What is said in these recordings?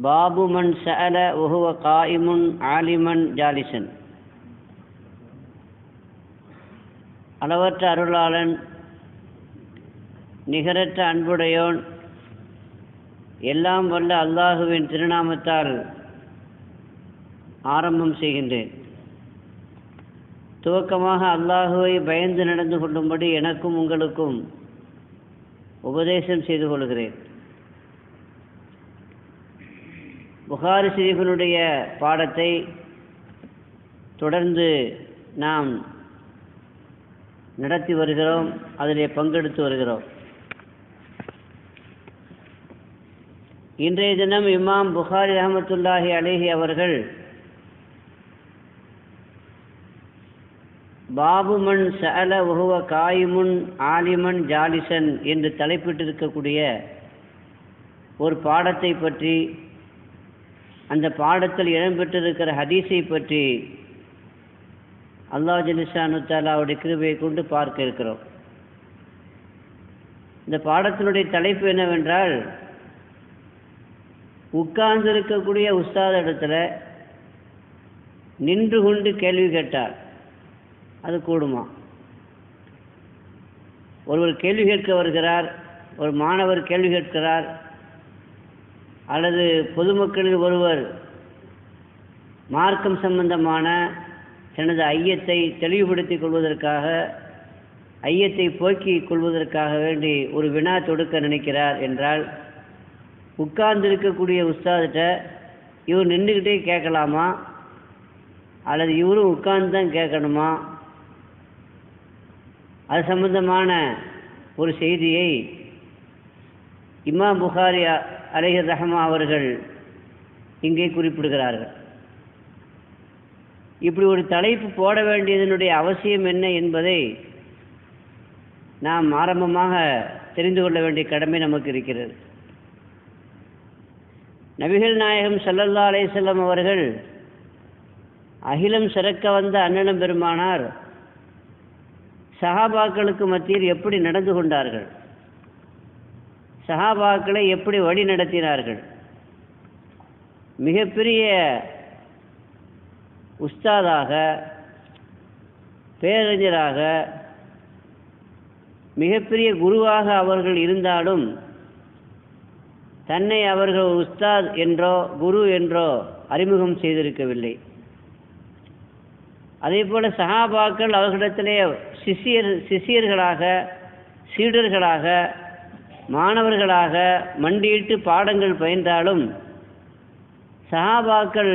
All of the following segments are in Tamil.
பாபு மன் சஅல வஹுவ காயிமுன் ஆலிமன் ஜாலிசன். அளவற்ற அருளாளன், நிகரற்ற அன்புடையோன், எல்லாம் வல்ல அல்லாஹுவின் திருநாமத்தால் ஆரம்பம் செய்கின்றேன். துவக்கமாக அல்லாஹுவை பயந்து நடந்து கொள்ளும்படி எனக்கும் உங்களுக்கும் உபதேசம் செய்து கொள்கிறேன். புகாரி ஷரீஃபினுடைய பாடத்தை தொடர்ந்து நாம் நடத்தி வருகிறோம், அதிலே பங்கெடுத்து வருகிறோம். இன்றைய தினம் இமாம் புகாரி ரஹ்மத்துல்லாஹி அலைஹி அவர்கள் பாபு மன் சஅல வஹுவ காயிமுன் ஆலிமன் ஜாலிசன் என்று தலைப்பிட்டிருக்கக்கூடிய ஒரு பாடத்தை பற்றி, அந்த பாடத்தில் இடம்பெற்றிருக்கிற ஹதீஸை பற்றி அல்லாஹ் ஜல்லிஷானு தஆலாவுடைய கிருபையை கொண்டு பார்க்க இருக்கிறோம். இந்த பாடத்தினுடைய தலைப்பு என்னவென்றால், உட்கார்ந்து இருக்கக்கூடிய உஸ்தாத் இடத்துல நின்று கொண்டு கேள்வி கேட்டார், அது கூடுமா? ஒருவர் கேள்வி கேட்க வருகிறார், ஒரு மாணவர் கேள்வி கேட்கிறார், அல்லது பொதுமக்களில் ஒருவர் மார்க்கம் சம்பந்தமான தனது ஐயத்தை தெளிவுபடுத்திக் கொள்வதற்காக, ஐயத்தை போக்கிக் கொள்வதற்காக வேண்டி ஒரு வினா தொடுக்க நினைக்கிறார் என்றால், உட்கார்ந்திருக்கக்கூடிய உஸ்தாதிட்ட இவர் நின்றுக்கிட்டே கேட்கலாமா அல்லது இவரும் உட்கார்ந்து தான் கேட்கணுமா? அது சம்பந்தமான ஒரு செய்தியை இமாம் புகாரி அலைஹி ரஹ்மா அவர்கள் இங்கே குறிப்பிடுகிறார்கள். இப்படி ஒரு தலைப்பு போட வேண்டியதனுடைய அவசியம் என்ன என்பதை நாம் ஆரம்பமாக தெரிந்து கொள்ள வேண்டிய கடமை நமக்கு இருக்கிறது. நபிகள் நாயகம் ஸல்லல்லாஹு அலைஹி வஸல்லம் அவர்கள் அகிலம் சிறக்க வந்த அண்ணலம் பெருமானார் சஹாபாக்களுக்கு மத்தியில் எப்படி நடந்து கொண்டார்கள், சஹாபாக்களை எப்படி வழி நடத்தினார்கள்? மிகப்பெரிய உஸ்தாதாக, பேரறிஞராக, மிகப்பெரிய குருவாக அவர்கள் இருந்தாலும் தன்னை அவர்கள் உஸ்தாத் என்றோ குரு என்றோ அறிமுகம் செய்திருக்கவில்லை. அதே போல சஹாபாக்கள் அவர்களிடத்திலே சிஷியர்களாக, சீடர்களாக, மாணவர்களாக மண்டியிட்டு பாடங்கள் பயின்றாலும் சஹாபாக்கள்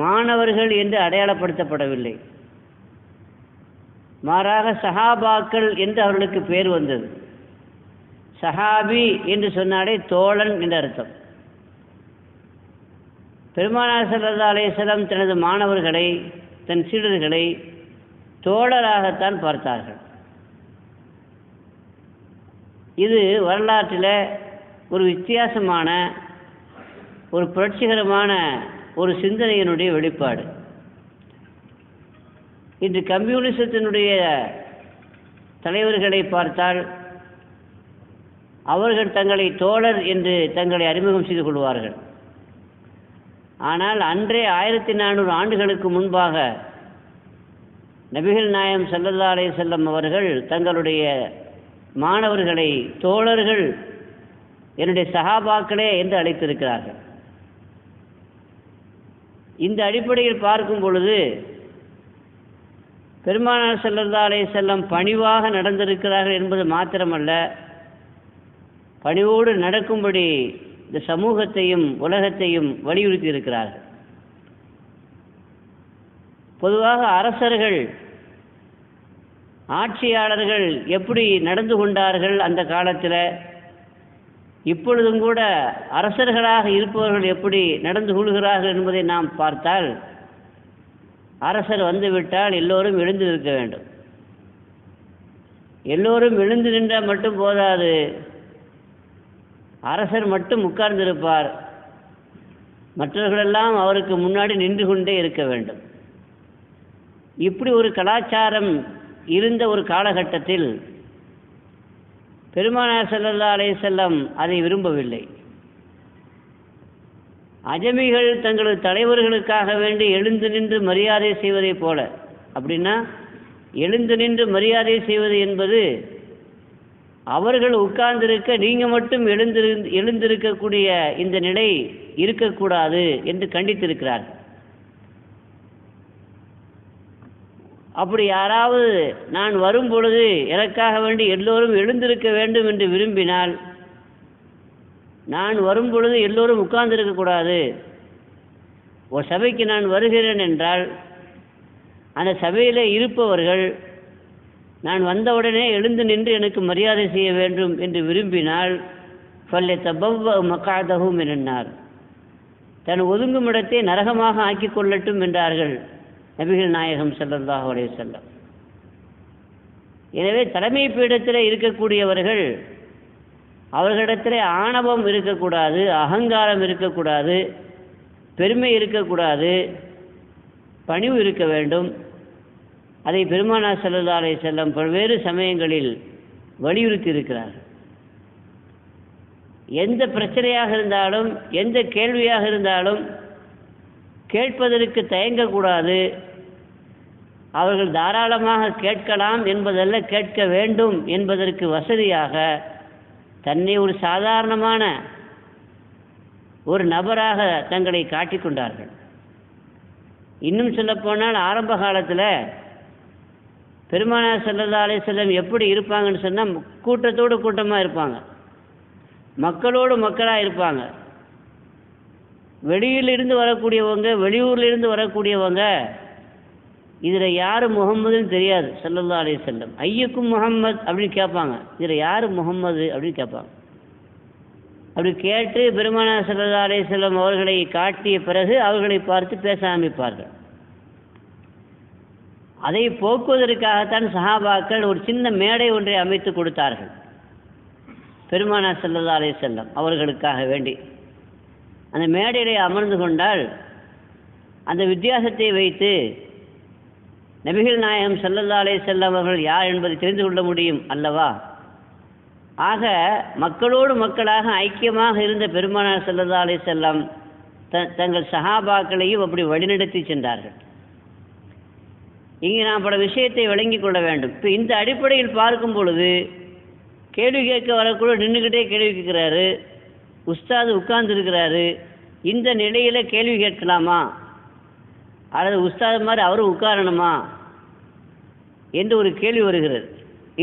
மாணவர்கள் என்று அடையாளப்படுத்தப்படவில்லை. மாறாக சஹாபாக்கள் என்று அவர்களுக்கு பெயர் வந்தது. சஹாபி என்று சொன்னாலே தோழன் என்ற அர்த்தம். பெருமானார் ஸல்லல்லாஹு அலைஹி வஸல்லம் தனது மாணவர்களை, தன் சீடர்களை தோழராகத்தான் பார்த்தார்கள். இது வரலாற்றில் ஒரு வித்தியாசமான, ஒரு புரட்சிகரமான ஒரு சிந்தனையினுடைய வெளிப்பாடு. இன்று கம்யூனிசத்தினுடைய தலைவர்களை பார்த்தால் அவர்கள் தங்களை தோழர் என்று தங்களை அறிமுகம் செய்து கொள்வார்கள். ஆனால் அன்றே 1400 ஆண்டுகளுக்கு முன்பாக நபிகள் நாயகம் ஸல்லல்லாஹு அலைஹி வஸல்லம் அவர்கள் தங்களுடைய மாணவர்களை தோழர்கள், என்னுடைய சஹாபாக்களே என்று அழைத்திருக்கிறார்கள். இந்த அடிப்படையில் பார்க்கும் பொழுது பெருமானார் ஸல்லல்லாஹு அலைஹி வஸல்லம் பணிவாக நடந்திருக்கிறார்கள் என்பது மாத்திரமல்ல, பணிவோடு நடக்கும்படி இந்த சமூகத்தையும் உலகத்தையும் வலியுறுத்தி இருக்கிறார்கள். பொதுவாக அரசர்கள், ஆட்சியாளர்கள் எப்படி நடந்து கொண்டார்கள் அந்த காலத்தில், இப்பொழுதும் கூட அரசர்களாக இருப்பவர்கள் எப்படி நடந்து கொள்கிறார்கள் என்பதை நாம் பார்த்தால், அரசர் வந்துவிட்டால் எல்லோரும் எழுந்து நிற்க வேண்டும். எல்லோரும் எழுந்து நின்றால் மட்டும் போதாது, அரசர் மட்டும் உட்கார்ந்திருப்பார், மற்றவர்களெல்லாம் அவருக்கு முன்னாடி நின்று கொண்டே இருக்க வேண்டும். இப்படி ஒரு கலாச்சாரம் இருந்த ஒரு காலகட்டத்தில் பெருமானார் ஸல்லல்லாஹு அலைஹி வஸல்லம் அதை விரும்பவில்லை. அஜமிகள் தங்களது தலைவர்களுக்காக வேண்டி எழுந்து நின்று மரியாதை செய்வதைப் போல. அப்படின்னா எழுந்து நின்று மரியாதை செய்வது என்பது அவர்கள் உட்கார்ந்திருக்க நீங்கள் மட்டும் எழுந்திருக்கக்கூடிய இந்த நிலை இருக்கக்கூடாது என்று கண்டித்திருக்கிறார். அப்படி யாராவது நான் வரும் பொழுது எனக்காக வேண்டி எல்லோரும் எழுந்திருக்க வேண்டும் என்று விரும்பினால், நான் வரும் பொழுது எல்லோரும் உட்கார்ந்திருக்கக்கூடாது. ஒரு சபைக்கு நான் வருகிறேன் என்றால் அந்த சபையில் இருப்பவர்கள் நான் வந்தவுடனே எழுந்து நின்று எனக்கு மரியாதை செய்ய வேண்டும் என்று விரும்பினால் ஃபல்யதபவ்வ மக்அதஹு மினன்னார், தன் ஒதுங்கும் இடத்தை நரகமாக ஆக்கிக் கொள்ளட்டும் என்றார்கள் நபிகள் நாயகம் ஸல்லல்லாஹு அலைஹி வஸல்லம். எனவே தலைமை பீடத்தில் இருக்கக்கூடியவர்கள் அவர்களிடத்தில் ஆணவம் இருக்கக்கூடாது, அகங்காரம் இருக்கக்கூடாது, பெருமை இருக்கக்கூடாது, பணிவு இருக்க வேண்டும். அதை பெருமானார் ஸல்லல்லாஹு அலைஹி வஸல்லம் பல்வேறு சமயங்களில் வலியுறுத்தி இருக்கிறார். எந்த பிரச்சனையாக இருந்தாலும், எந்த கேள்வியாக இருந்தாலும் கேட்பதற்கு தயங்கக்கூடாது. அவர்கள் தாராளமாக கேட்கலாம் என்பதல்ல, கேட்க வேண்டும் என்பதற்கு வசதியாக தன்னை ஒரு சாதாரணமான ஒரு நபராக தங்களை காட்டிக்கொண்டார்கள். இன்னும் சொல்லப்போனால் ஆரம்ப காலத்தில் பெருமானார் ஸல்லல்லாஹு அலைஹி வஸல்லம் எப்படி இருப்பாங்கன்னு சொன்னால், கூட்டத்தோடு கூட்டமாக இருப்பாங்க, மக்களோடு மக்களாக இருப்பாங்க. வெளியிலிருந்து வரக்கூடியவங்க, வெளியூர்லேருந்து வரக்கூடியவங்க, இதில் யார் முகம்மதுன்னு தெரியாது ஸல்லல்லாஹு அலைஹி வஸல்லம். ஐயக்கும் முகம்மது அப்படின்னு கேட்பாங்க, இதில் யார் முகம்மது அப்படின்னு கேட்பாங்க. அப்படி கேட்டு பெருமானார் ஸல்லல்லாஹு அலைஹி வஸல்லம் அவர்களை காட்டிய பிறகு அவர்களை பார்த்து பேச ஆரம்பிப்பார்கள். அதை போக்குவதற்காகத்தான் சஹாபாக்கள் ஒரு சின்ன மேடை ஒன்றை அமைத்து கொடுத்தார்கள் பெருமானார் ஸல்லல்லாஹு அலைஹி வஸல்லம் அவர்களுக்காக வேண்டி. அந்த மேடையிலே அமர்ந்து கொண்டால் அந்த வித்தியாசத்தை வைத்து நபிகள் நாயகம் ஸல்லல்லாஹு அலைஹி வஸல்லம் அவர்கள் யார் என்பதை தெரிந்து கொள்ள முடியும் அல்லவா? ஆக மக்களோடு மக்களாக ஐக்கியமாக இருந்த பெருமானார் ஸல்லல்லாஹு அலைஹி வஸல்லம் தங்கள் சஹாபாக்களையும் அப்படி வழிநடத்தி சென்றார்கள். இங்கே நாம் பல விஷயத்தை விளங்கிக் கொள்ள வேண்டும். இப்போ இந்த அடிப்படையில் பார்க்கும் பொழுது கேள்வி கேட்க வரக்கூட நின்றுக்கிட்டே கேள்வி கேட்குறாரு, உஸ்தாது உட்கார்ந்து இருக்கிறாரு. இந்த நிலையில் கேள்வி கேட்கலாமா, அல்லது உஸ்தாது மாதிரி அவரும் உட்காரணுமா என்று ஒரு கேள்வி வருகிறது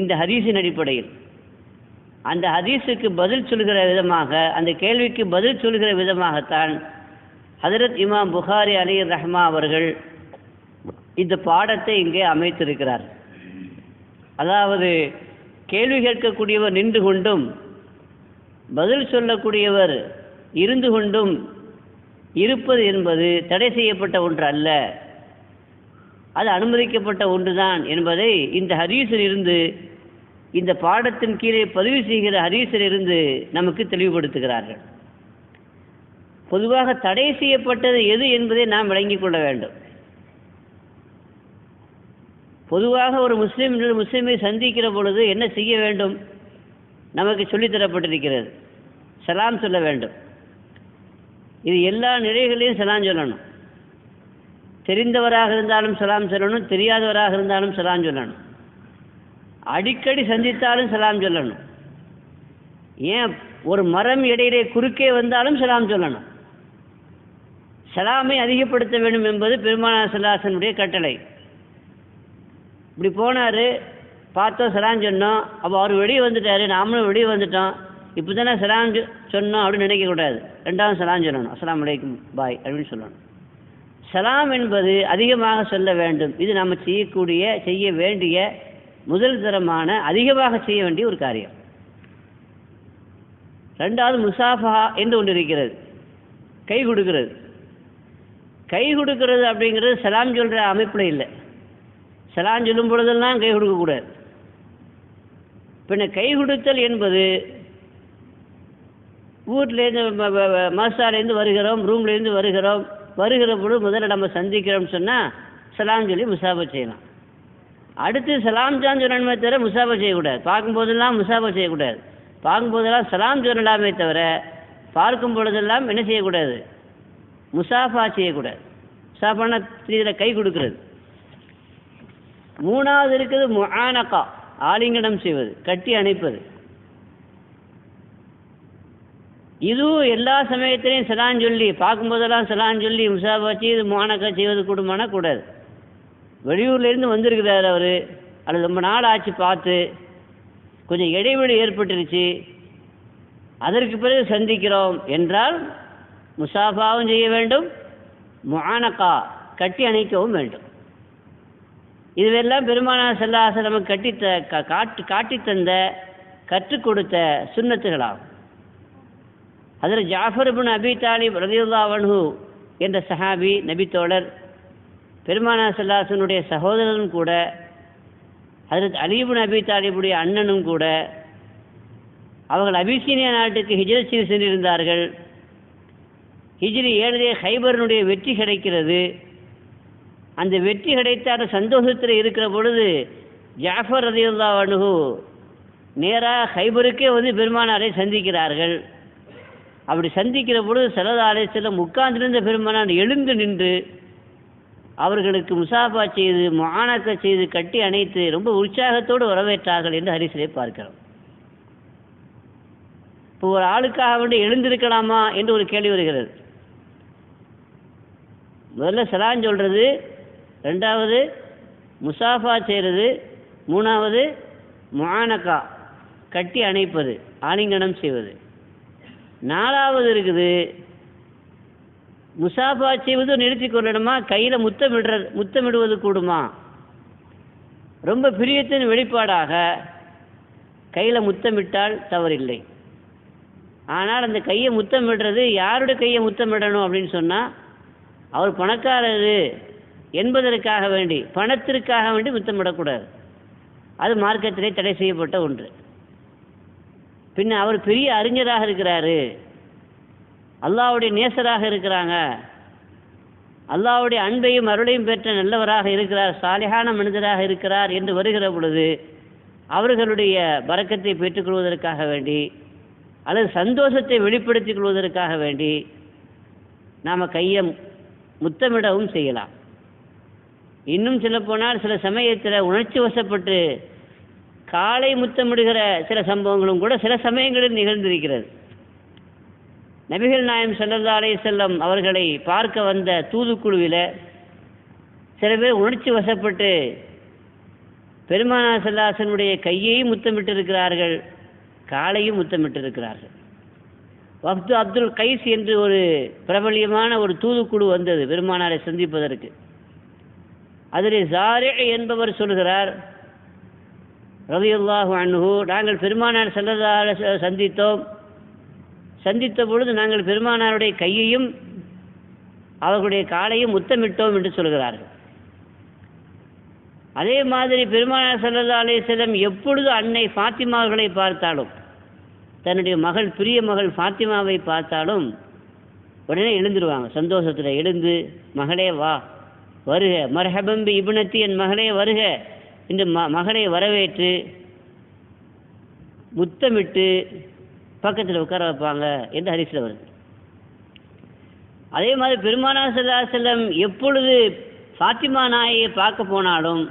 இந்த ஹதீஸின் அடிப்படையில். அந்த ஹதீஸுக்கு பதில் சொல்கிற விதமாக, அந்த கேள்விக்கு பதில் சொல்கிற விதமாகத்தான் ஹஜ்ரத் இமாம் புகாரி அலி ரஹ்மா அவர்கள் இந்த பாடத்தை இங்கே அமைத்திருக்கிறார். அதாவது கேள்வி கேட்கக்கூடியவர் நின்று கொண்டும் பதில் சொல்லக்கூடியவர் இருந்து கொண்டும் இருப்பது என்பது தடை செய்யப்பட்ட ஒன்று அல்ல, அது அனுமதிக்கப்பட்ட ஒன்றுதான் என்பதை இந்த ஹதீஸில் இருந்து, இந்த பாடத்தின் கீழே பதிவு செய்கிற ஹதீஸில் இருந்து நமக்கு தெளிவுபடுத்துகிறார்கள். பொதுவாக தடை செய்யப்பட்டது எது என்பதை நாம் விளங்கிக் கொள்ள வேண்டும். பொதுவாக ஒரு முஸ்லீமை சந்திக்கிற பொழுது என்ன செய்ய வேண்டும் நமக்கு சொல்லித்தரப்பட்டிருக்கிறது, சலாம் சொல்ல வேண்டும். இது எல்லா நிலைகளிலும் சலாம் சொல்லணும். தெரிந்தவராக இருந்தாலும் சலாம் சொல்லணும், தெரியாதவராக இருந்தாலும் சலாம் சொல்லணும். அடிக்கடி சந்தித்தாலும் சலாம் சொல்லணும். ஏன் ஒரு மரம் இடையிலே குறுக்கே வந்தாலும் சலாம் சொல்லணும். சலாமை அதிகப்படுத்த வேண்டும் என்பது பெருமானார் ஸல்லல்லாஹு அலைஹி வஸல்லம் உடைய கட்டளை. இப்படி போனார், பார்த்தோம், சலாம் சொன்னோம். அப்போ அவர் வெளியே வந்துட்டார், நாமளும் வெளியே வந்துட்டோம். இப்போ தானே சலாம் சொன்னோம் அப்படின்னு நினைக்கக்கூடாது. ரெண்டாவது சலாம் சொல்லணும், அஸ்ஸலாமு அலைக்கும் பாய் அப்படின்னு சொல்லணும். சலாம் என்பது அதிகமாக சொல்ல வேண்டும். இது நாம் செய்ய வேண்டிய முதல் தரமான, அதிகமாக செய்ய வேண்டிய ஒரு காரியம். ரெண்டாவது முசாஃபஹா என்று ஒன்று இருக்கிறது, கை கொடுக்கிறது. கை கொடுக்கிறது அப்படிங்கிறது சலாம் சொல்கிற அமைப்பில் இல்லை. சலாம் சொல்லும் பொழுதெல்லாம் கை கொடுக்கக்கூடாது. பின்ன கை கொடுத்தல் என்பது வீட்டிலேருந்து மசாலேருந்து வருகிறோம், ரூம்லேருந்து வருகிற பொழுது முதல்ல நம்ம சந்திக்கிறோம்னு சொன்னால் சலாம் சொல்லி முசாபா செய்யலாம். அடுத்து சலாம் தான் சொல்லணுமே தவிர முசாபா செய்யக்கூடாது. பார்க்கும்போதெல்லாம் முசாபா செய்யக்கூடாது. பார்க்கும்போதெல்லாம் சலாம் சொல்லலாமே தவிர பார்க்கும் பொழுதெல்லாம் என்ன செய்யக்கூடாது, முசாஃபா செய்யக்கூடாது. முசாஃபான இதில் கை கொடுக்கிறது. மூணாவது இருக்குது முஆனகா, ஆலிங்கனம் செய்வது, கட்டி அணைப்பது. இதுவும் எல்லா சமயத்திலையும் சலான் சொல்லி பார்க்கும்போதெல்லாம் சலான் சொல்லி முசாஃபா செய்து முஆனகா செய்வது கூடுமானா கூடாது. வெளியூர்லேருந்து வந்திருக்கிறார் அவர், அல்லது ரொம்ப நாள் ஆச்சு பார்த்து, கொஞ்சம் இடைவெளி ஏற்பட்டுருச்சு, அதற்கு பிறகு சந்திக்கிறோம் என்றால் முசாஃபாவும் செய்ய வேண்டும், முஆனகா கட்டி அணைக்கவும் வேண்டும். இதுவெல்லாம் பெருமானார் ஸல்லல்லாஹு அலைஹி வஸல்லம் காட்டி தந்த கற்றுக் கொடுத்த சுன்னத்துகளாகும். ஹஜ்ரத் ஜாஃபர் இப்னு அபி தாலிப் ரலியல்லாஹு அன்ஹு என்ற சஹாபி நபித்தோழர், பெருமானார் ஸல்லல்லாஹு அலைஹி வஸல்லம் உடைய சகோதரனும் கூட, ஹஜ்ரத் அலி இப்னு அபி தாலிபுடைய அண்ணனும் கூட, அவர்கள் அபிசீனியா நாட்டுக்கு ஹிஜ்ரத் செய்து சென்றிருந்தார்கள். ஹிஜ்ரி 7 ஹைபரனுடைய வெற்றி கிடைக்கிறது. அந்த வெற்றி கிடைத்த சந்தோஷத்தில் இருக்கிற பொழுது ஜாஃபர் ரலியல்லாஹு அன்ஹு நேராக ஹைபருக்கே வந்து பெருமானாரை சந்திக்கிறார்கள். அப்படி சந்திக்கிற பொழுது ஸல்லல்லாஹு அலைஹி வஸல்லம் உட்கார்ந்திருந்த பெருமானார் எழுந்து நின்று அவர்களுக்கு முசாஃபா செய்து முஆனகா செய்து கட்டி அணைத்து ரொம்ப உற்சாகத்தோடு வரவேற்றார்கள் என்று ஹதீஸிலே பார்க்கிறோம். இப்போ ஒரு ஆளுக்காக வேண்டி எழுந்திருக்கலாமா என்று ஒரு கேள்வி வருகிறது. முதல்ல சலான் சொல்றது, ரெண்டாவது முசாஃபா செய்கிறது, மூணாவது முஆனகா கட்டி அணைப்பது, ஆலிங்கனம் செய்வது, நாலாவது இருக்குது முசாஃபா செய்வது நிறுத்தி கொள்ளணுமா, கையில் முத்தமிடுவது கூடுமா. ரொம்ப பிரியத்தின் வெளிப்பாடாக கையில் முத்தமிட்டால் தவறில்லை. ஆனால் அந்த கையை முத்தமிடுறது யாருடைய கையை முத்தமிடணும் அப்படின்னு சொன்னால் அவர் பணக்காரர் என்பதற்காக வேண்டி, பணத்திற்காக வேண்டி முத்தமிடக்கூடாது. அது மார்க்கத்திலே தடை செய்யப்பட்ட ஒன்று. பின்ன அவர் பெரிய அறிஞராக இருக்கிறாரு, அல்லாஹ்வுடைய நேசராக இருக்கிறாங்க, அல்லாஹ்வுடைய அன்பையும் அருளையும் பெற்ற நல்லவராக இருக்கிறார், சாலிஹான மனிதராக இருக்கிறார் என்று வருகிற பொழுது அவர்களுடைய பரக்கத்தை பெற்றுக்கொள்வதற்காக வேண்டி அல்லது சந்தோஷத்தை வெளிப்படுத்திக் கொள்வதற்காக வேண்டி நாம் கையை முத்தமிடவும் செய்யலாம். இன்னும் சொல்ல போனால் சில சமயத்தில் உணர்ச்சி வசப்பட்டு காலை முத்தமிடுகிற சில சம்பவங்களும் கூட சில சமயங்களில் நிகழ்ந்திருக்கிறது. நபிகள் நாயகம் ஸல்லல்லாஹு அலைஹி வஸல்லம் அவர்களை பார்க்க வந்த தூதுக்குழுவில் சில பேர் உணர்ச்சி வசப்பட்டு பெருமானார் ஸல்லல்லாஹு அலைஹி வஸல்லம் கையையும் முத்தமிட்டு இருக்கிறார்கள், காலையும் முத்தமிட்டு இருக்கிறார்கள். வஃது அப்துல் கைஸ் என்று ஒரு பிரபலியமான ஒரு தூதுக்குழு வந்தது பெருமானாரை சந்திப்பதற்கு. அதில் ஜாரி என்பவர் சொல்கிறார் ரலியல்லாஹு அன்ஹு, நாங்கள் பெருமானார் ஸல்லல்லாஹு அலைஹி வஸல்லம் சந்தித்த பொழுது நாங்கள் பெருமானாருடைய கையையும் அவர்களுடைய காலையும் முத்தமிட்டோம் என்று சொல்கிறார்கள். அதே மாதிரி பெருமானார் ஸல்லல்லாஹு அலைஹி வஸல்லம் எப்பொழுது அன்னை ஃபாத்திமாவை பார்த்தாலும், தன்னுடைய மகள் பிரிய மகள் ஃபாத்திமாவை பார்த்தாலும் உடனே எழுந்துருவாங்க. சந்தோஷத்தில் எழுந்து, மகளே வா, வருக, மர்ஹபம் பி இப்னத்தி, என் மகளே வருக இந்த மகளை வரவேற்று முத்தமிட்டு பக்கத்தில் உட்கார வைப்பாங்க என்று ஹதீஸில் வருது. அதே மாதிரி பெருமானார் ஸல்லல்லாஹு அலைஹி வஸல்லம் எப்பொழுது ஃபாத்திமா நாயை பார்க்க போனாலும்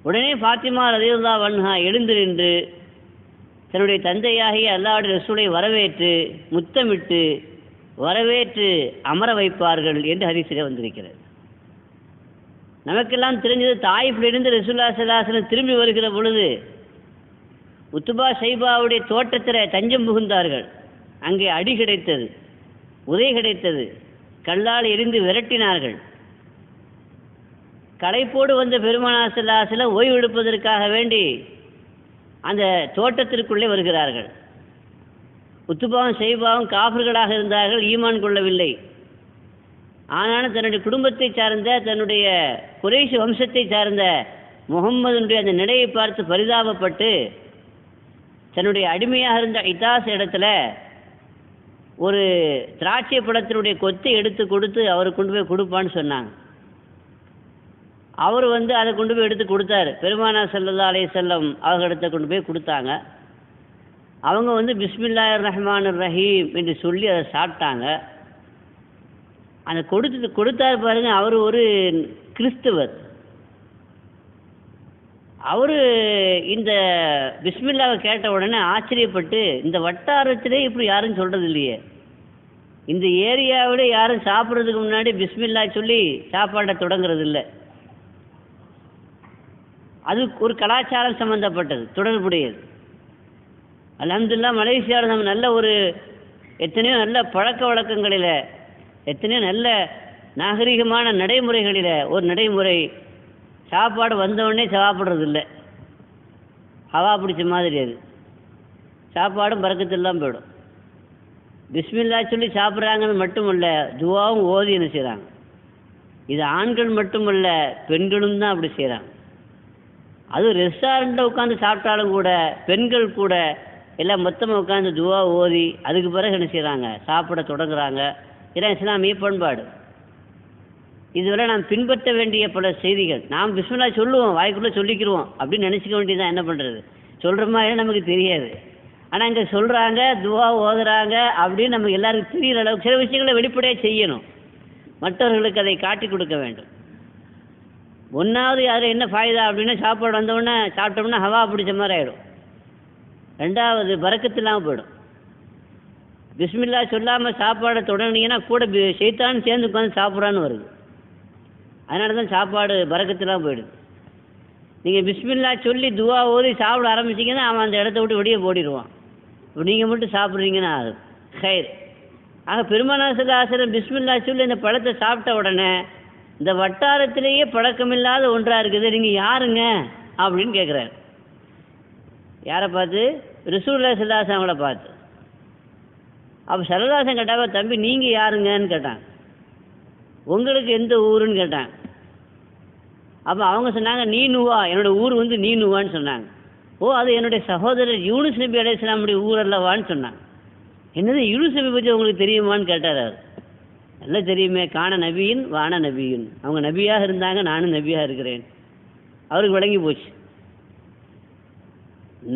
உடனே ஃபாத்திமா ரலியல்லாஹு அன்ஹா எழுந்து நின்று தன்னுடைய தந்தையாகிய அல்லாஹ்வுடைய ரசூலை வரவேற்று முத்தமிட்டு வரவேற்று அமர வைப்பார்கள் என்று ஹதீஸிலே வந்திருக்கிறது. நமக்கெல்லாம் தெரிஞ்சது, தாயிஃபிலிருந்து ரசூலுல்லாஹி ஸல்லல்லாஹு அலைஹி வஸல்லம் திரும்பி வருகிற பொழுது உத்துபா ஷைபாவுடைய தோட்டத்தில் தஞ்சம் புகுந்தார்கள். அங்கே அடி கிடைத்தது, உதை கிடைத்தது, கல்லால் எரிந்து விரட்டினார்கள். களைப்போடு வந்த பெருமானார் ஸல்லல்லாஹு அலைஹி வஸல்லம் ஓய்வு எடுப்பதற்காக வேண்டி அந்த தோட்டத்திற்குள்ளே வருகிறார்கள். உத்துபாவும் ஷைபாவும் காஃபிர்களாக இருந்தார்கள், ஈமான் கொள்ளவில்லை. ஆனாலும் தன்னுடைய குடும்பத்தை சார்ந்த, தன்னுடைய குறைஷ் வம்சத்தை சார்ந்த முகம்மதுடைய அந்த நிலையை பார்த்து பரிதாபப்பட்டு தன்னுடைய அடிமையாக இருந்த இதாஸ் இடத்துல ஒரு திராட்சை பழத்தினுடைய கொத்தை எடுத்து கொடுத்து அவருக்கு கொண்டு போய் கொடுப்பான்னு சொன்னாங்க. அவர் அதை கொண்டு போய் எடுத்து கொடுத்தாரு. பெருமானார் ஸல்லல்லாஹு அலைஹி வஸல்லம் அவர்களிடத்தை கொண்டு போய் கொடுத்தாங்க. அவங்க பிஸ்மில்லாஹிர் ரஹ்மானிர் ரஹீம் என்று சொல்லி அதை சாப்பிட்டாங்க. அந்த கொடுத்தார் பாருங்க, அவர் ஒரு கிறிஸ்தவர். அவர் இந்த பிஸ்மில்லாவை கேட்ட உடனே ஆச்சரியப்பட்டு, இந்த வட்டாரத்திலே இப்படி யாரும் சொல்கிறது இல்லையே, இந்த ஏரியாவிலே யாரும் சாப்பிட்றதுக்கு முன்னாடி பிஸ்மில்லா சொல்லி சாப்பாடை தொடங்குறது இல்லை. அது ஒரு கலாச்சாரம் சம்பந்தப்பட்டது, தொடர்புடையது. அல்ஹம்துலில்லாஹ் மலேசியாவில் நம்ம நல்ல ஒரு எத்தனையோ நல்ல பழக்க வழக்கங்களில், எத்தனையோ நல்ல நாகரிகமான நடைமுறைகளில் ஒரு நடைமுறை, சாப்பாடு வந்தவுடனே சாப்பிட்றது இல்லை. ஹவா பிடிச்ச மாதிரி அது சாப்பாடும் பறக்கத்தெல்லாம் போயிடும். பிஸ்மில்லா சொல்லி சாப்பிட்றாங்கன்னு மட்டுமல்ல, துவாவும் ஓதி என்ன செய்கிறாங்க. இது ஆண்கள் மட்டுமல்ல, பெண்களும் தான் அப்படி செய்கிறாங்க. அதுவும் ரெஸ்டாரண்ட்டில் உட்காந்து சாப்பிட்டாலும் கூட பெண்கள் கூட எல்லாம் மொத்தமாக உட்காந்து துவா ஓதி அதுக்கு பிறகு என்ன செய்கிறாங்க, சாப்பிட தொடங்குறாங்க. இதான் இஸ்லாமிய பண்பாடு. இதுவரை நாம் பின்பற்ற வேண்டிய பல செய்திகள். நாம் பிஸ்மில்லா சொல்லுவோம், வாய்க்குள்ளே சொல்லிக்கிடுவோம் அப்படின்னு நினச்சிக்க வேண்டியதான். என்ன பண்ணுறது, சொல்கிற மாதிரி நமக்கு தெரியாது. ஆனால் இங்கே சொல்கிறாங்க, துவா ஓதுறாங்க அப்படின்னு நமக்கு எல்லாருக்கும் தெரிகிற அளவுக்கு சில விஷயங்களை வெளிப்படையாக செய்யணும். மற்றவர்களுக்கு அதை காட்டி கொடுக்க வேண்டும். ஒன்றாவது அதில் என்ன ஃபாய்தா அப்படின்னா, சாப்பாடு வந்தவுடனே சாப்பிட்டோம்னா ஹவா பிடிச்ச மாதிரி ஆகிடும். ரெண்டாவது பரக்கத்து இல்லாமல் போயிடும். பிஸ்மில்லா சொல்லாமல் சாப்பாடை தொடங்கினீங்கன்னா கூட ஷைத்தான் சேர்ந்து உட்காந்து சாப்பிட்றான்னு வருது. அதனால தான் சாப்பாடு பரக்கத்துலாம் போயிடுது. நீங்கள் பிஸ்மில்லா சொல்லி துவா ஓதி சாப்பிட ஆரம்பிச்சிங்கன்னா அவன் அந்த இடத்த விட்டு வெளியே ஓடிடுவான். இப்போ நீங்கள் மட்டும் சாப்பிட்றீங்கன்னா அது ஹைர். ஆக பெருமானார் ஸல்லல்லாஹு அலைஹி வஸல்லம் பிஸ்மில்லா சொல்லி இந்த பழத்தை சாப்பிட்ட உடனே, இந்த வட்டாரத்திலேயே பழக்கமில்லாத ஒன்றாக இருக்குது, நீங்கள் யாருங்க அப்படின்னு கேட்குறாரு. யாரை பார்த்து? ரசூலுல்லாஹி ஸல்லல்லாஹு அலைஹி வஸல்லம் பார்த்து. அப்போ ஸல்லல்லாஹு அலைஹி வஸல்லம் கேட்டாங்க, தம்பி நீங்கள் யாருங்கன்னு கேட்டாங்க. உங்களுக்கு எந்த ஊருன்னு கேட்டாங்க. அப்போ அவங்க சொன்னாங்க, நீனுவா, என்னோடய ஊர் வந்து நீனுவான்னு சொன்னாங்க. ஓ, அது என்னுடைய சகோதரர் யூனுஸ் நபி அலைஹிஸ்ஸலாமுடைய ஊர் அல்லவான்னு சொன்னாங்க. என்னது யூனுஸ் நபி பற்றி உங்களுக்கு தெரியுமான்னு கேட்டார். அவர் நல்லா தெரியுமே, காண நபியின் வான நபியின், அவங்க நபியாக இருந்தாங்க, நானும் நபியாக இருக்கிறேன். அவருக்கு விளங்கி போச்சு.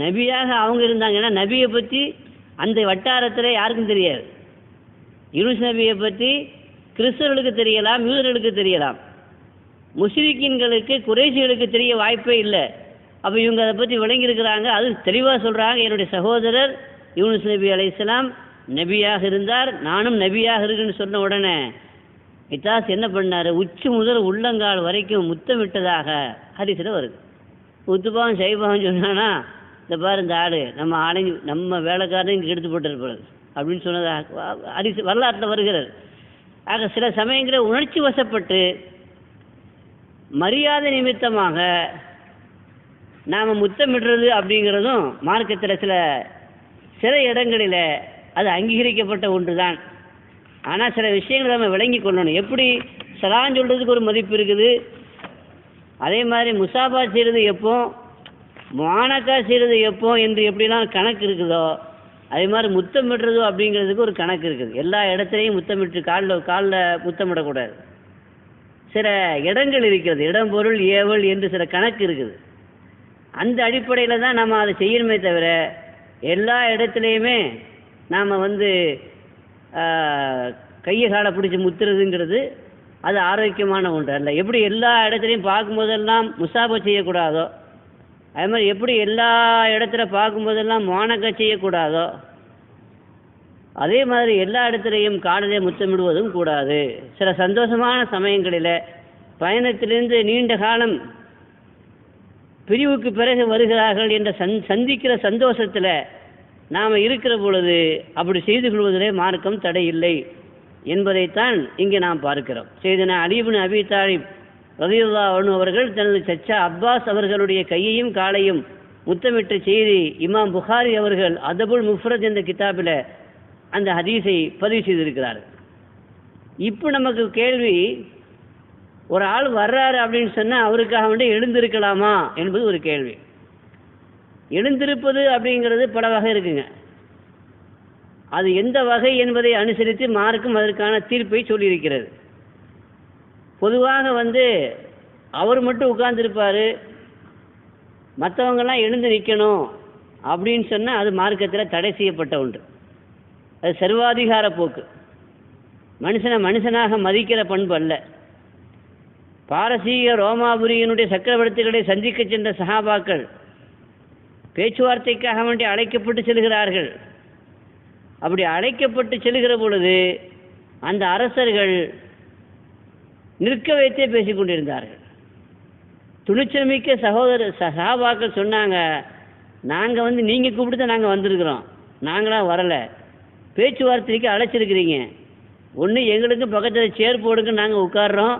நபியாக அவங்க இருந்தாங்கன்னா நபியை பற்றி அந்த வட்டாரத்தில் யாருக்கும் தெரியாது. யூனுஸ் நபியை பற்றி கிறிஸ்தவர்களுக்கு தெரியலாம், யூதர்களுக்கு தெரியலாம், முஸ்லிம்களுக்கு குறைஷிகளுக்கு தெரிய வாய்ப்பே இல்லை. அப்போ இவங்க அதை பற்றி விளங்கியிருக்கிறாங்க. அது தெளிவாக சொல்கிறாங்க, என்னுடைய சகோதரர் யூனுஸ் நபி அலைஹிஸ்ஸலாம் நபியாக இருந்தார், நானும் நபியாக இருக்குன்னு சொன்ன உடனே இத்தாஸ் என்ன பண்ணார், உச்சி முதல் உள்ளங்கால் வரைக்கும் முத்தமிட்டதாக ஹதீஸில் வருது. உத்துபாவும் சைபாவும் சொன்னான்னா, இந்த பாரு இந்த ஆடு நம்ம வேலைக்காரன் இங்கே எடுத்து போட்டிருப்பாரு அப்படின்னு சொன்னதாக ஹதீஸ் வரலாற்றில் வருகிறது. ஆக சில சமயங்களில் உணர்ச்சி வசப்பட்டு மரியாதை நிமித்தமாக நாம் முத்தமிடுறது அப்படிங்கிறதும் மார்க்கத்தில் சில இடங்களில் அது அங்கீகரிக்கப்பட்ட ஒன்று தான். ஆனால் சில விஷயங்களை நம்ம விளங்கி கொள்ளணும். எப்படி சலாம் சொல்கிறதுக்கு ஒரு மதிப்பு இருக்குது, அதே மாதிரி முசாபா செய்கிறது எப்போ, முஆனகா செய்கிறது எப்போ என்று எப்படிலாம் கணக்கு இருக்குதோ, அதே மாதிரி முத்தமிடுறதோ அப்படிங்கிறதுக்கு ஒரு கணக்கு இருக்குது. எல்லா இடத்துலையும் முத்தமிட்டு காலில் முத்தமிடக்கூடாது. சில இடங்கள் இருக்கிறது, இடம் பொருள் ஏவல் என்று சில கணக்கு இருக்குது. அந்த அடிப்படையில் தான் நம்ம அதை செய்யணுமே தவிர எல்லா இடத்துலையுமே நாம் கையை காலை பிடிச்சி முத்துறதுங்கிறது அது ஆரோக்கியமான ஒன்று அல்ல. எப்படி எல்லா இடத்துலையும் பார்க்கும்போதெல்லாம் முசாபா செய்யக்கூடாதோ, அதே மாதிரி எப்படி எல்லா இடத்துல பார்க்கும்போதெல்லாம் முஆனகா செய்யக்கூடாதோ, அதே மாதிரி எல்லா இடத்துலையும் காலிலே முத்தமிடுவதும் கூடாது. சில சந்தோஷமான சமயங்களில் பயணத்திலிருந்து நீண்ட காலம் பிரிவுக்கு பிறகு வருகிறார்கள் என்ற சந்திக்கிற சந்தோஷத்தில் நாம் இருக்கிற பொழுது அப்படி செய்து கொள்வதிலே மார்க்கம் தடை இல்லை என்பதைத்தான் இங்கே நாம் பார்க்கிறோம். செய்தனா அலி இப்னு அபீ தாலிப் ரலியல்லாஹு அன்ஹு அவர்கள் தனது சச்சா அப்பாஸ் அவர்களுடைய கையையும் காலையும் முத்தமிட்ட செய்தி இமாம் புகாரி அவர்கள் அதபுல் முஃப்ரத் என்ற கிதாபில் அந்த ஹதீஸை பதிவு செய்திருக்கிறார்கள். இப்போ நமக்கு கேள்வி, ஒரு ஆள் வர்றாரு அப்படின்னு சொன்னால் அவருக்காக வேண்டி எழுந்திருக்கலாமா என்பது ஒரு கேள்வி. எழுந்திருப்பது அப்படிங்கிறது பல வகை இருக்குங்க. அது எந்த வகை என்பதை அனுசரித்து மார்க்கம் அதற்கான தீர்ப்பை சொல்லியிருக்கிறது. பொதுவாக அவர் மட்டும் உட்கார்ந்துருப்பார், மற்றவங்கெல்லாம் எழுந்து நிற்கணும் அப்படின்னு சொன்னால் அது மார்க்கத்தில் தடை செய்யப்பட்ட ஒன்று. அது சர்வாதிகார போக்கு. மனுஷனை மனுஷனாக மதிக்கிற பண்பு அல்ல. பாரசீக ரோமாபுரியினுடைய சக்கரவர்த்திகளை சந்திக்க சென்ற சஹாபாக்கள் பேச்சுவார்த்தைக்காக வேண்டி அழைக்கப்பட்டு செல்கிறார்கள். அப்படி அழைக்கப்பட்டு செல்கிற பொழுது அந்த அரசர்கள் நிற்க வைத்தே பேசிக் கொண்டிருந்தார்கள். துணிச்சல் மிக்க சஹாபாக்கள் சொன்னாங்க, நாங்கள் நீங்கள் கூப்பிட்டு தான் நாங்கள் வந்திருக்கிறோம், நாங்களாம் வரலை, பேச்சுவார்த்தைக்கு அழைச்சிருக்கிறீங்க, ஒன்று எங்களுக்கு பக்கத்தில் சேர் போடுங்க, நாங்கள் உட்கார்றோம்,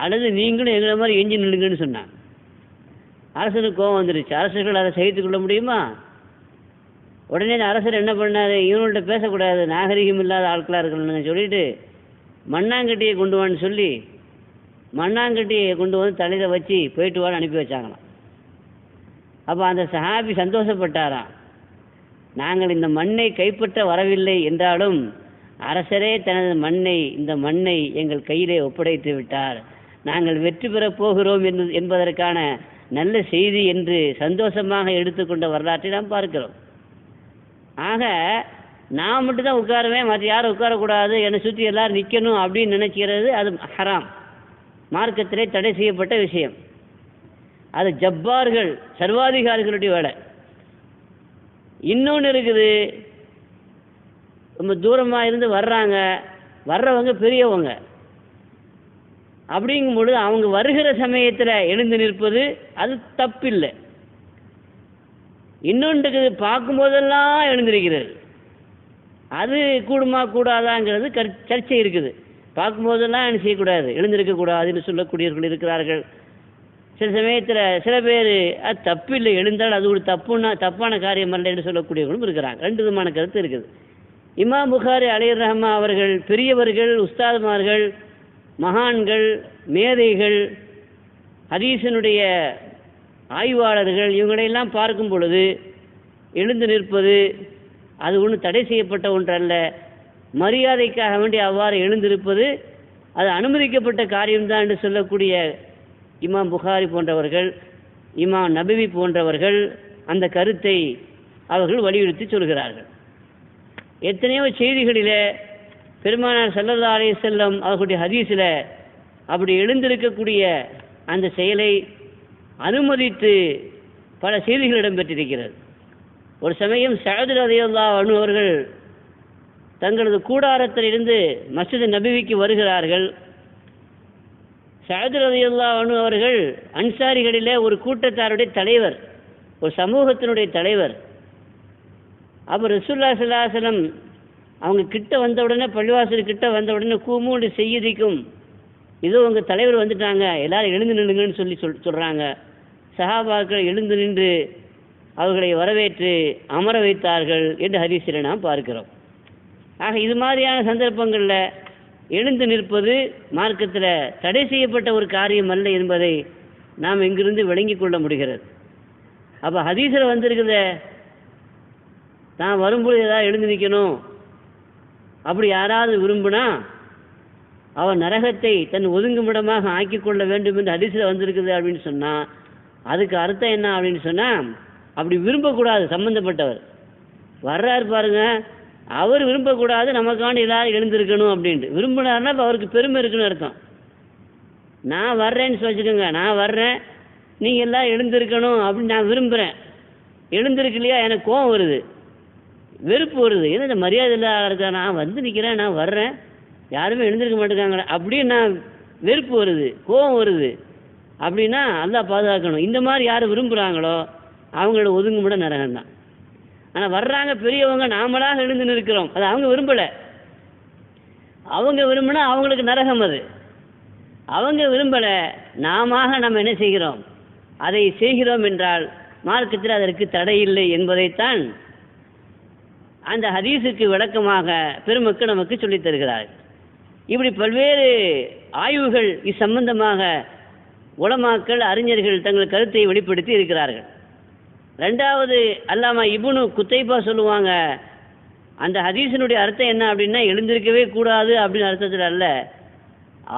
அல்லது நீங்களும் எங்களை மாதிரி எஞ்சி நில்லுங்கன்னு சொன்னாங்க. அரசனுக்கு கோபம் வந்துருச்சு. அரசர்கள் அதை சகித்து கொள்ள முடியுமா? உடனே அரசர் என்ன பண்ணார், இவங்கள்ட்ட பேசக்கூடாது, நாகரிகம் இல்லாத ஆட்களாக இருக்கணும்னு சொல்லிட்டு மண்ணாங்கட்டியை கொண்டு வான்னு சொல்லி மண்ணாங்கட்டியை கொண்டு வந்து தலையில் வச்சு போயிட்டு வான்னு அனுப்பி வச்சாங்களாம். அப்போ அந்த சஹாபி சந்தோஷப்பட்டாராம், நாங்கள் இந்த மண்ணை கைப்பற்ற வரவில்லை என்றாலும் அரசரே தனது இந்த மண்ணை எங்கள் கையிலே ஒப்படைத்து விட்டார், நாங்கள் வெற்றி பெறப் போகிறோம் என்பதற்கான நல்ல செய்தி என்று சந்தோஷமாக எடுத்துக்கொண்ட வரலாற்றை நாம் பார்க்கிறோம். ஆக நான் மட்டும்தான் உட்காருவேன், மற்ற யாரும் உட்காரக்கூடாது, என்னை சுற்றி எல்லாரும் நிற்கணும் அப்படின்னு நினைக்கிறது அது ஹராம், மார்க்கத்திலே தடை செய்யப்பட்ட விஷயம். அது ஜப்பார்கள் சர்வாதிகாரிகளுடைய வேலை. இன்னொன்று இருக்குது, ரொம்ப தூரமாக இருந்து வர்றவங்க பெரியவங்க, அப்படிங்கும் பொழுது அவங்க வருகிற சமயத்தில் எழுந்து நிற்பது அது தப்பில்லை. இன்னொன்றுக்கு பார்க்கும்போதெல்லாம் எழுந்திருக்கிறது, அது கூடுமா கூடாதாங்கிறது சர்ச்சை இருக்குது. பார்க்கும்போதெல்லாம் என்ன செய்யக்கூடாது, எழுந்திருக்கக்கூடாதுன்னு சொல்லக்கூடியவர்கள் இருக்கிறார்கள். சில சமயத்தில் சில பேர் அது தப்பில்லை, எழுந்தால் அது ஒரு தப்பான காரியம் அல்ல என்று சொல்லக்கூடியவர்களும் இருக்கிறாங்க. ரெண்டு விதமான கருத்து இருக்குது. இமாம் புகாரி அலைஹிர் ரஹ்மா அவர்கள் பெரியவர்கள், உஸ்தாதுமார்கள், மகான்கள், மேதைகள், ஹதீஸினுடைய ஆய்வாளர்கள், இவங்களையெல்லாம் பார்க்கும் பொழுது எழுந்து நிற்பது அது ஒன்றும் தடை செய்யப்பட்ட ஒன்றல்ல, மரியாதைக்காக வேண்டி அவ்வாறு எழுந்திருப்பது அது அனுமதிக்கப்பட்ட காரியம்தான் என்று சொல்லக்கூடிய இமாம் புகாரி போன்றவர்கள், இமாம் நபவி போன்றவர்கள் அந்த கருத்தை அவர்கள் வலியுறுத்தி சொல்கிறார்கள். எத்தனையோ செய்திகளிலே பெருமானார் ஸல்லல்லாஹு அலைஹி வஸல்லம் அவர்களுடைய ஹதீஸில் அப்படி எழுந்திருக்கக்கூடிய அந்த செயலை அனுமதித்து பல செய்திகள் இடம்பெற்றிருக்கிறது. ஒரு சமயம் சஅத் ரலியல்லாஹு அன்ஹு அவர்கள் தங்களது கூடாரத்திலிருந்து மஸ்ஜித் நபவிக்கு வருகிறார்கள். சஅத் ரலியல்லாஹு அன்ஹு அவர்கள் அன்சாரிகளிலே ஒரு கூட்டத்தாருடைய தலைவர், ஒரு சமூகத்தினுடைய தலைவர். அப்போ ரசூலுல்லாஹி ஸல்லல்லாஹு அலைஹி வஸல்லம் அவங்க கிட்ட வந்த உடனே, பள்ளிவாசல் கிட்ட வந்த உடனே கூமூண்டு செய்யதிக்கும், இதோ உங்கள் தலைவர் வந்துட்டாங்க, எல்லாரும் எழுந்து நின்றுங்கன்னு சொல்கிறாங்க. சஹாபாக்கள் எழுந்து நின்று அவர்களை வரவேற்று அமர வைத்தார்கள் என்று ஹதீஸில் நாம் பார்க்கிறோம். ஆக இது மாதிரியான சந்தர்ப்பங்களில் எழுந்து நிற்பது மார்க்கத்தில் தடை செய்யப்பட்ட ஒரு காரியம் அல்ல என்பதை நாம் இங்கிருந்து விளங்கி கொள்ள முடிகிறது. அப்போ ஹதீஸில் வந்திருக்கிறத நான் வரும்போது ஏதாவது எழுந்து நிற்கணும் அப்படி யாராவது விரும்பினா அவன் நரகத்தை தன் ஒதுங்குமிடமாக ஆக்கி கொள்ள வேண்டும் என்று ஹதீஸில் வந்திருக்குது அப்படின்னு சொன்னால் அதுக்கு அர்த்தம் என்ன அப்படின்னு சொன்னால், அப்படி விரும்பக்கூடாது. சம்பந்தப்பட்டவர் வர்றாரு பாருங்க, அவர் விரும்பக்கூடாது, நமக்காண்டி எல்லாரும் எழுந்திருக்கணும் அப்படின்ட்டு விரும்பினார்னா இப்போ அவருக்கு பெருமை இருக்குன்னு அர்த்தம். நான் வர்றேன்னு வச்சுக்கோங்க, நான் வர்றேன், நீங்கள் எல்லாம் எழுந்திருக்கணும் அப்படின்னு நான் விரும்புகிறேன், எழுந்திருக்கலையா எனக்கு கோபம் வருது, வெறுப்பு வருது, ஏன்னா இந்த மரியாதை இல்லாத இருக்கா, நான் வந்து நிற்கிறேன், நான் வர்றேன், யாருமே எழுந்திருக்க மாட்டேங்காங்களே அப்படின்னு நான் வெறுப்பு வருது, கோபம் வருது அப்படின்னா அல்லாஹ் பாதுகாக்கணும். இந்த மாதிரி யார் விரும்புகிறாங்களோ அவங்களோட ஒதுங்குமுட நரகம் தான். ஆனால் வர்றாங்க பெரியவங்க, நாமளாக எழுந்து நிற்கிறோம், அது அவங்க விரும்பலை. அவங்க விரும்பினா அவங்களுக்கு நரகம் அது. அவங்க விரும்பலை, நாம நம்ம என்ன செய்கிறோம், அதை செய்கிறோம் என்றால் மார்க்கத்தில் அதற்கு தடை இல்லை என்பதைத்தான் அந்த ஹதீஸுக்கு விளக்கமாக பெருமக்கள் நமக்கு சொல்லித் தருகிறார்கள். இப்படி பல்வேறு ஆய்வுகள் இச்சம்பந்தமாக உலமாக்கள், அறிஞர்கள் தங்கள் கருத்தை வெளிப்படுத்தி இருக்கிறார்கள். ரெண்டாவது, அல்லாமா இப்னு குத்தைபா சொல்லுவாங்க, அந்த ஹதீஸினுடைய அர்த்தம் என்ன அப்படின்னா, எழுந்திருக்கவே கூடாது அப்படின்னு அர்த்தத்தில் அல்ல,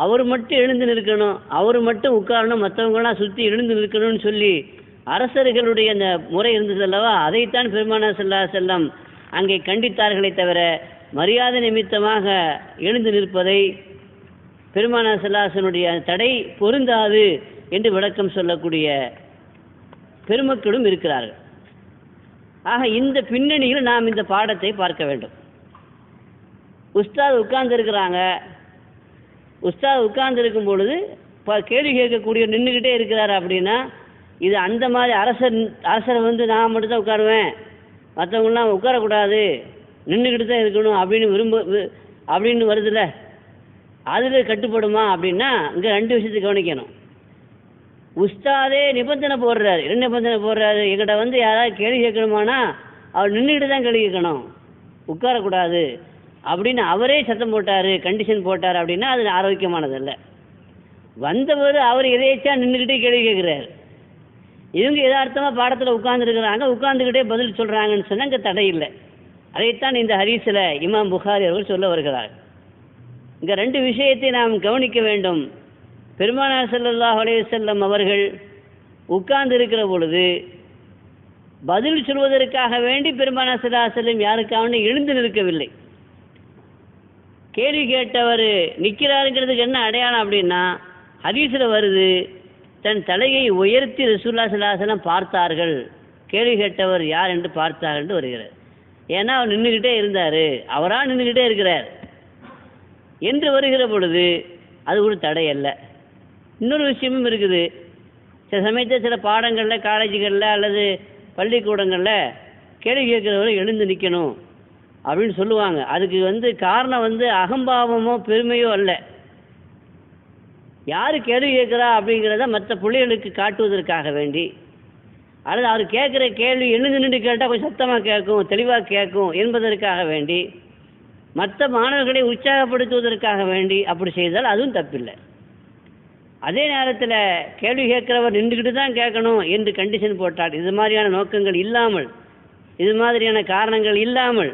அவர் மட்டும் எழுந்து நிற்கணும், அவர் மட்டும் உட்காரணும், மற்றவங்களாம் சுற்றி எழுந்து நிற்கணும்னு சொல்லி அரசர்களுடைய அந்த முறை இருந்தது அல்லவா, அதைத்தான் பெருமானார் ஸல்லல்லாஹு அலைஹி வஸல்லம் அங்கே கண்டித்தார்களே தவிர மரியாதை நிமித்தமாக எழுந்து நிற்பதை பெருமானார் ஸல்லல்லாஹு அலைஹி வஸல்லம் தடை பொருந்தாது என்று விளக்கம் சொல்லக்கூடிய பெருமக்களும் இருக்கிறார்கள். ஆக இந்த பின்னணியில் நாம் இந்த பாடத்தை பார்க்க வேண்டும். உஸ்தாத் உட்கார்ந்து இருக்கிறாங்க. உஸ்தாத் உட்கார்ந்து இருக்கும் பொழுது கேள்வி கேட்கக்கூடிய நின்றுக்கிட்டே இருக்கிறார் அப்படின்னா இது அந்த மாதிரி அரசரை வந்து நான் மட்டும் தான் உட்காருவேன், மற்றவங்களாம் உட்காரக்கூடாது, நின்றுக்கிட்டு தான் இருக்கணும் அப்படின்னு வருதுல்ல, அதில் கட்டுப்படுமா அப்படின்னா இங்கே 2 விஷயத்தை கவனிக்கணும். உஸ்தாதே நிபந்தனை போடுறாரு. என்ன நிபந்தனை போடுறாரு? எங்கிட்ட வந்து யாராவது கேள்வி கேட்கணுமானா அவர் நின்றுக்கிட்டு தான் கேள்வி கேட்கணும், உட்காரக்கூடாது அப்படின்னு அவரே சத்தம் போட்டார், கண்டிஷன் போட்டார் அப்படின்னா அது ஆரோக்கியமானதல்ல. வந்தவர் அவர் எதேச்சா நின்றுக்கிட்டே கேள்வி கேட்குறாரு. இவங்க யதார்த்தமாக பாடத்தில் உட்கார்ந்துருக்கிறாங்க, உட்கார்ந்துக்கிட்டே பதில் சொல்கிறாங்கன்னு சொன்னால் இங்கே தடை இல்லை. அதைத்தான் இந்த ஹதீஸில் இமாம் புகாரி அவர்கள் சொல்ல வருகிறார். இங்கே 2 விஷயத்தை நாம் கவனிக்க வேண்டும். பெருமானார் ஸல்லல்லாஹு அலைஹி வஸல்லம் அவர்கள் உட்கார்ந்து இருக்கிற பொழுது பதில் சொல்வதற்காக வேண்டி பெருமானார் ஸல்லல்லாஹு அலைஹி வஸல்லம் யாருக்காக எழுந்து நிற்கவில்லை. கேள்வி கேட்டவர் நிற்கிறாருங்கிறதுக்கு என்ன அடையாளம் அப்படின்னா ஹதீஸில் வருது, தன் தலையை உயர்த்தி ரசூலுல்லாஹி ஸல்லல்லாஹு அலைஹி வஸல்லம் பார்த்தார்கள், கேள்வி கேட்டவர் யார் என்று பார்த்தார்கள் என்று வருகிறது. ஏன்னா அவர் நின்றுக்கிட்டே இருந்தார், அவராக நின்றுக்கிட்டே இருக்கிறார் என்று வருகிற பொழுது அது ஒரு தடை அல்ல. இன்னொரு விஷயமும் இருக்குது. சில சமயத்தில் சில பாடங்களில், காலேஜுகளில் அல்லது பள்ளிக்கூடங்களில் கேள்வி கேட்குறவரை எழுந்து நிற்கணும் அப்படின்னு சொல்லுவாங்க. அதுக்கு காரணம் அகம்பாவமோ பெருமையோ அல்ல. யார் கேள்வி கேட்குறா அப்படிங்கிறத மற்ற பிள்ளைகளுக்கு காட்டுவதற்காக வேண்டி, அல்லது அவர் கேட்குற கேள்வி எழுந்து நின்று கேட்டால் கொஞ்சம் சத்தமாக கேட்கும், தெளிவாக கேட்கும் என்பதற்காக வேண்டி, மற்ற மாணவர்களை உற்சாகப்படுத்துவதற்காக வேண்டி அப்படி செய்தால் அதுவும் தப்பில்லை. அதே நேரத்தில் கேள்வி கேட்குறவர் நின்றுக்கிட்டு தான் கேட்கணும் என்று கண்டிஷன் போட்டால், இது மாதிரியான நோக்கங்கள் இல்லாமல், இது மாதிரியான காரணங்கள் இல்லாமல்